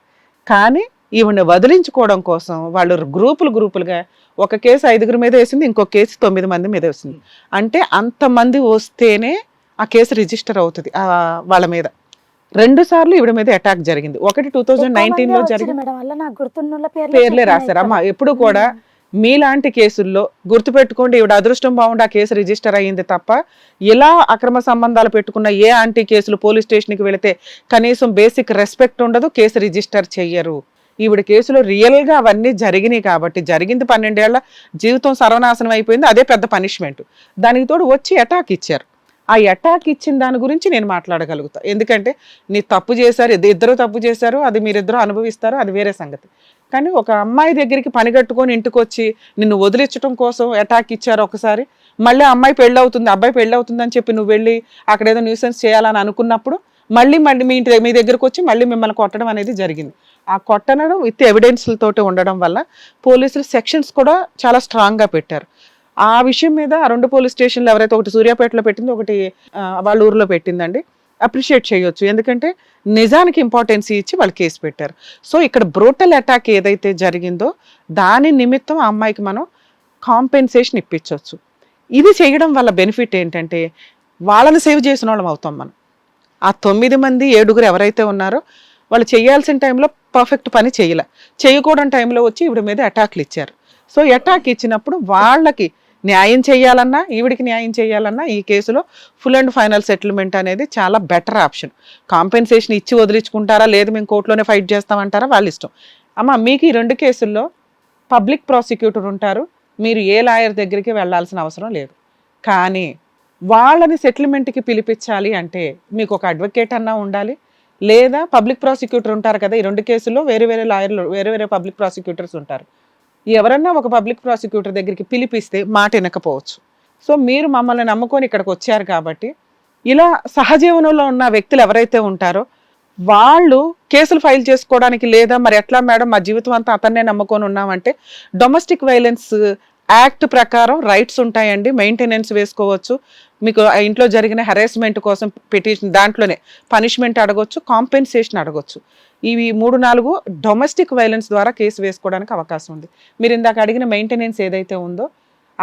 కానీ ఈవిడ్ని వదిలించుకోవడం కోసం వాళ్ళు గ్రూపులుగా ఒక కేసు 5 మీద వేసింది, ఇంకో కేసు 9 మంది మీద వేసింది. అంటే అంతమంది వస్తేనే ఆ కేసు రిజిస్టర్ అవుతుంది వాళ్ళ మీద. 2 సార్లు ఈవిడ మీద అటాక్ జరిగింది. ఒకటి 2019లో జరిగింది, పేర్లే రాశారమ్మా. ఎప్పుడు కూడా మీలాంటి కేసుల్లో గుర్తుపెట్టుకోండి, ఈవిడ అదృష్టం బాగుండి ఆ కేసు రిజిస్టర్ అయ్యింది తప్ప ఇలా అక్రమ సంబంధాలు పెట్టుకున్న ఏ ఆంటీ కేసులు పోలీస్ స్టేషన్కి వెళితే కనీసం బేసిక్ రెస్పెక్ట్ ఉండదు, కేసు రిజిస్టర్ చెయ్యరు. ఈవిడ కేసులో రియల్గా అవన్నీ జరిగినాయి కాబట్టి జరిగింది. 12 ఏళ్ల జీవితం సర్వనాశనం అయిపోయింది, అదే పెద్ద పనిష్మెంట్. దానికి తోడు వచ్చి అటాక్ ఇచ్చారు. ఆ అటాక్ ఇచ్చిన దాని గురించి నేను మాట్లాడగలుగుతా. ఎందుకంటే నీ తప్పు చేశారు, ఇద్దరు తప్పు చేశారు, అది మీరిద్దరూ అనుభవిస్తారు, అది వేరే సంగతి. కానీ ఒక అమ్మాయి దగ్గరికి పని కట్టుకొని ఇంటికి వచ్చి నిన్ను వదిలించడం కోసం అటాక్ ఇచ్చారు ఒకసారి, మళ్ళీ అమ్మాయి పెళ్ళవుతుంది అబ్బాయి పెళ్ళవుతుంది అని చెప్పి నువ్వు వెళ్ళి అక్కడ ఏదో న్యూసెన్స్ చేయాలని అనుకున్నప్పుడు మళ్ళీ మళ్ళీ మీ దగ్గరకు వచ్చి మళ్ళీ మిమ్మల్ని కొట్టడం అనేది జరిగింది. ఆ కొట్టడం విత్ ఎవిడెన్స్లతోటి ఉండడం వల్ల పోలీసులు సెక్షన్స్ కూడా చాలా స్ట్రాంగ్గా పెట్టారు. ఆ విషయం మీద ఆ 2 పోలీస్ స్టేషన్లు ఎవరైతే, ఒకటి సూర్యాపేటలో పెట్టింది, ఒకటి వాళ్ళ ఊర్లో పెట్టిందండి, అప్రిషియేట్ చేయొచ్చు. ఎందుకంటే నిజానికి ఇంపార్టెన్స్ ఇచ్చి వాళ్ళు కేసు పెట్టారు. సో ఇక్కడ బ్రూటల్ అటాక్ ఏదైతే జరిగిందో దాని నిమిత్తం ఆ అమ్మాయికి మనం కాంపెన్సేషన్ ఇప్పించవచ్చు. ఇది చేయడం వల్ల బెనిఫిట్ ఏంటంటే వాళ్ళని సేవ్ చేసిన వాళ్ళం అవుతాం మనం. ఆ 9 మంది 7 ఎవరైతే ఉన్నారో వాళ్ళు చేయాల్సిన టైంలో పర్ఫెక్ట్ పని చేయకూడని టైంలో వచ్చి ఈవిడ మీద అటాక్లు ఇచ్చారు. సో అటాక్ ఇచ్చినప్పుడు వాళ్ళకి న్యాయం చేయాలన్నా, ఈవిడికి న్యాయం చేయాలన్నా ఈ కేసులో ఫుల్ అండ్ ఫైనల్ సెటిల్మెంట్ అనేది చాలా బెటర్ ఆప్షన్. కాంపెన్సేషన్ ఇచ్చి వదిలించుకుంటారా, లేదు మేము కోర్టులోనే ఫైట్ చేస్తామంటారా, వాళ్ళ ఇష్టం. అమ్మ మీకు ఈ 2 కేసుల్లో పబ్లిక్ ప్రాసిక్యూటర్ ఉంటారు, మీరు ఏ లాయర్ దగ్గరికి వెళ్ళాల్సిన అవసరం లేదు. కానీ వాళ్ళని సెటిల్మెంట్కి పిలిపించాలి అంటే మీకు ఒక అడ్వకేట్ అన్నా ఉండాలి, లేదా పబ్లిక్ ప్రాసిక్యూటర్ ఉంటారు కదా. ఈ 2 కేసుల్లో వేరే లాయర్లు, వేరే పబ్లిక్ ప్రాసిక్యూటర్స్ ఉంటారు. ఎవరన్నా ఒక పబ్లిక్ ప్రాసిక్యూటర్ దగ్గరికి పిలిపిస్తే మాట వినకపోవచ్చు. సో మీరు మమ్మల్ని నమ్ముకొని ఇక్కడికి వచ్చారు కాబట్టి ఇలా సహజీవనంలో ఉన్న వ్యక్తులు ఎవరైతే ఉంటారో వాళ్ళు కేసులు ఫైల్ చేసుకోవడానికి, లేదా మరి ఎట్లా మేడం మా జీవితం అంతా అతన్నే నమ్ముకొని ఉన్నామంటే డొమెస్టిక్ వైలెన్స్ యాక్ట్ ప్రకారం రైట్స్ ఉంటాయండి. మెయింటెనెన్స్ వేసుకోవచ్చు, మీకు ఇంట్లో జరిగిన హెరాస్మెంట్ కోసం పిటిషన్, దాంట్లోనే పనిష్మెంట్ అడగొచ్చు, కాంపెన్సేషన్ అడగొచ్చు. ఇవి 3-4 డొమెస్టిక్ వైలెన్స్ ద్వారా కేసు వేసుకోవడానికి అవకాశం ఉంది. మీరు ఇందాక అడిగిన మెయింటెనెన్స్ ఏదైతే ఉందో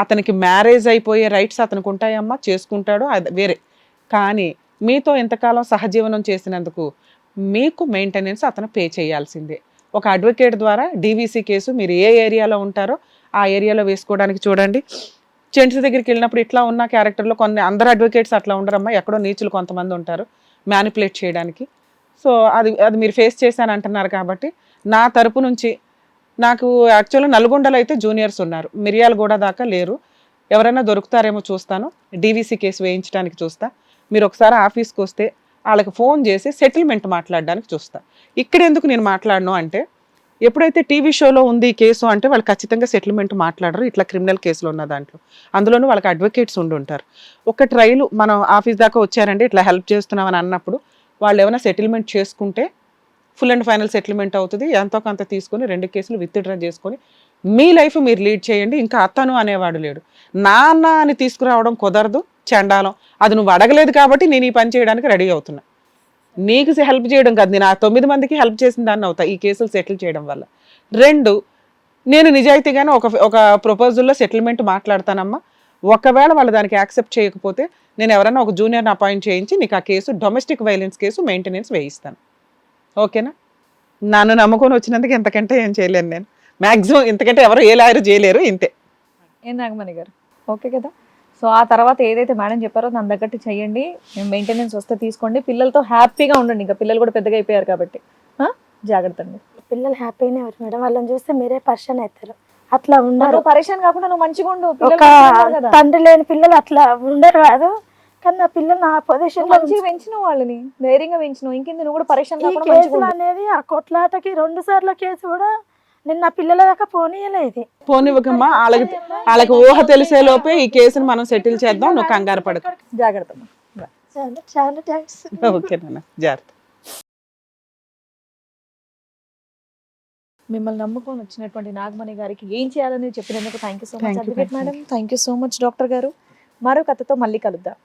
అతనికి మ్యారేజ్ అయిపోయే రైట్స్ అతనికి ఉంటాయమ్మా, చేసుకుంటాడో అది వేరే. కానీ మీతో ఇంతకాలం సహజీవనం చేసినందుకు మీకు మెయింటెనెన్స్ అతను పే చేయాల్సిందే. ఒక అడ్వకేట్ ద్వారా డీవీసీ కేసు మీరు ఏ ఏరియాలో ఉంటారో ఆ ఏరియాలో వేసుకోవడానికి చూడండి. జెంట్స్ దగ్గరికి వెళ్ళినప్పుడు ఇట్లా ఉన్న క్యారెక్టర్లో అందరు అడ్వకేట్స్ అట్లా ఉండరమ్మా, ఎక్కడో నీచులు కొంతమంది ఉంటారు మ్యానిపులేట్ చేయడానికి. సో అది మీరు ఫేస్ చేశాను అంటున్నారు కాబట్టి నా తరపు నుంచి నాకు యాక్చువల్గా నల్గొండలో అయితే జూనియర్స్ ఉన్నారు, మిర్యాలగూడ దాకా లేరు. ఎవరైనా దొరుకుతారేమో చూస్తాను, డీవీసీ కేసు వేయించడానికి చూస్తా. మీరు ఒకసారి ఆఫీస్కి వస్తే వాళ్ళకి ఫోన్ చేసి సెటిల్మెంట్ మాట్లాడడానికి చూస్తా. ఇక్కడ ఎందుకు నేను మాట్లాడను అంటే ఎప్పుడైతే టీవీ షోలో ఉంది ఈ కేసు అంటే వాళ్ళు ఖచ్చితంగా సెటిల్మెంట్ మాట్లాడరు. ఇట్లా క్రిమినల్ కేసులు ఉన్న దాంట్లో అందులోనూ వాళ్ళకి అడ్వకేట్స్ ఉండి ఉంటారు. ఒక ట్రైలు మనం ఆఫీస్ దాకా వచ్చారండి ఇట్లా హెల్ప్ చేస్తున్నామని అన్నప్పుడు వాళ్ళు ఏమైనా సెటిల్మెంట్ చేసుకుంటే ఫుల్ అండ్ ఫైనల్ సెటిల్మెంట్ అవుతుంది. ఎంతో కొంత తీసుకొని 2 కేసులు విత్డ్రా చేసుకొని మీ లైఫ్ మీరు లీడ్ చేయండి. ఇంకా అతను అనేవాడు లేడు. నాన్న అని తీసుకురావడం కుదరదు, చండాలం. అది నువ్వు అడగలేదు కాబట్టి నేను ఈ పని చేయడానికి రెడీ అవుతున్నా. నీకు హెల్ప్ చేయడం కాదు, నేను ఆ 9 మందికి హెల్ప్ చేసిన దాన్ని అవుతా ఈ కేసులు సెటిల్ చేయడం వల్ల. 2, నేను నిజాయితీగానే ఒక ప్రపోజల్లో సెటిల్మెంట్ మాట్లాడతానమ్మా. ఒకవేళ వాళ్ళు దానికి యాక్సెప్ట్ చేయకపోతే నేను ఎవరైనా ఒక జూనియర్ని అపాయింట్ చేయించి నీకు ఆ case domestic violence case maintenance వేయిస్తాను. ఓకేనా? నన్ను నమ్ముకొని వచ్చినందుకు ఇంతకంటే ఏం చేయలేను నేను. మ్యాక్సిమం ఇంతకంటే ఎవరు ఏ లాయర్ చేయలేరు. ఇంతే. ఏం నాగమణి గారు ఓకే కదా? సో ఆ తర్వాత ఏదైతే మేడం చెప్పారో దాని తగ్గట్టు చెయ్యండి. మెయింటెనెన్స్ వస్తే తీసుకోండి, పిల్లలతో హ్యాపీగా ఉండండి. ఇంకా పిల్లలు కూడా పెద్దగా అయిపోయారు కాబట్టి జాగ్రత్త అండి. పిల్లలు హ్యాపీగానే ఉన్నారు మేడం, వాళ్ళని చూస్తే మీరే పర్షన్ అవుతారు. అట్లా ఉండరు, పరేషాన్ కాకుండా నువ్వు మంచిగా ఉండు. ఒక తండ్రి లేని పిల్లలు అట్లా ఉండరు కాదు. కానీ నా పిల్లలు నా పొజిషన్ మంచిగా పెంచినావు, వాళ్ళని ధైర్యంగా పెంచినావు. ఇంకేంది నువ్వు కూడా పరేషాన్ కాకుండా కేసులు అనేది ఆ కొట్లాటకి 2 సార్లు కేసు కూడా నిన్న పిల్లల దాకా పోనీయలేదు. పోనివ్వకమ్మా, వాళ్ళకి ఊహ తెలిసే లోపే ఈ కేసును మనం సెటిల్ చేద్దాం. నువ్వు కంగారు పడక. జాగ్రత్త. చాలా థ్యాంక్స్. ఓకే నాన్న, జాగ్రత్త. మిమ్మల్ని నమ్ముకొని వచ్చినటువంటి నాగమణి గారికి ఏం చేయాలని చెప్పినందుకు thank you so much advocate madam. Thank you so much doctor గారు. మరో కథతో మళ్ళీ కలుద్దాం.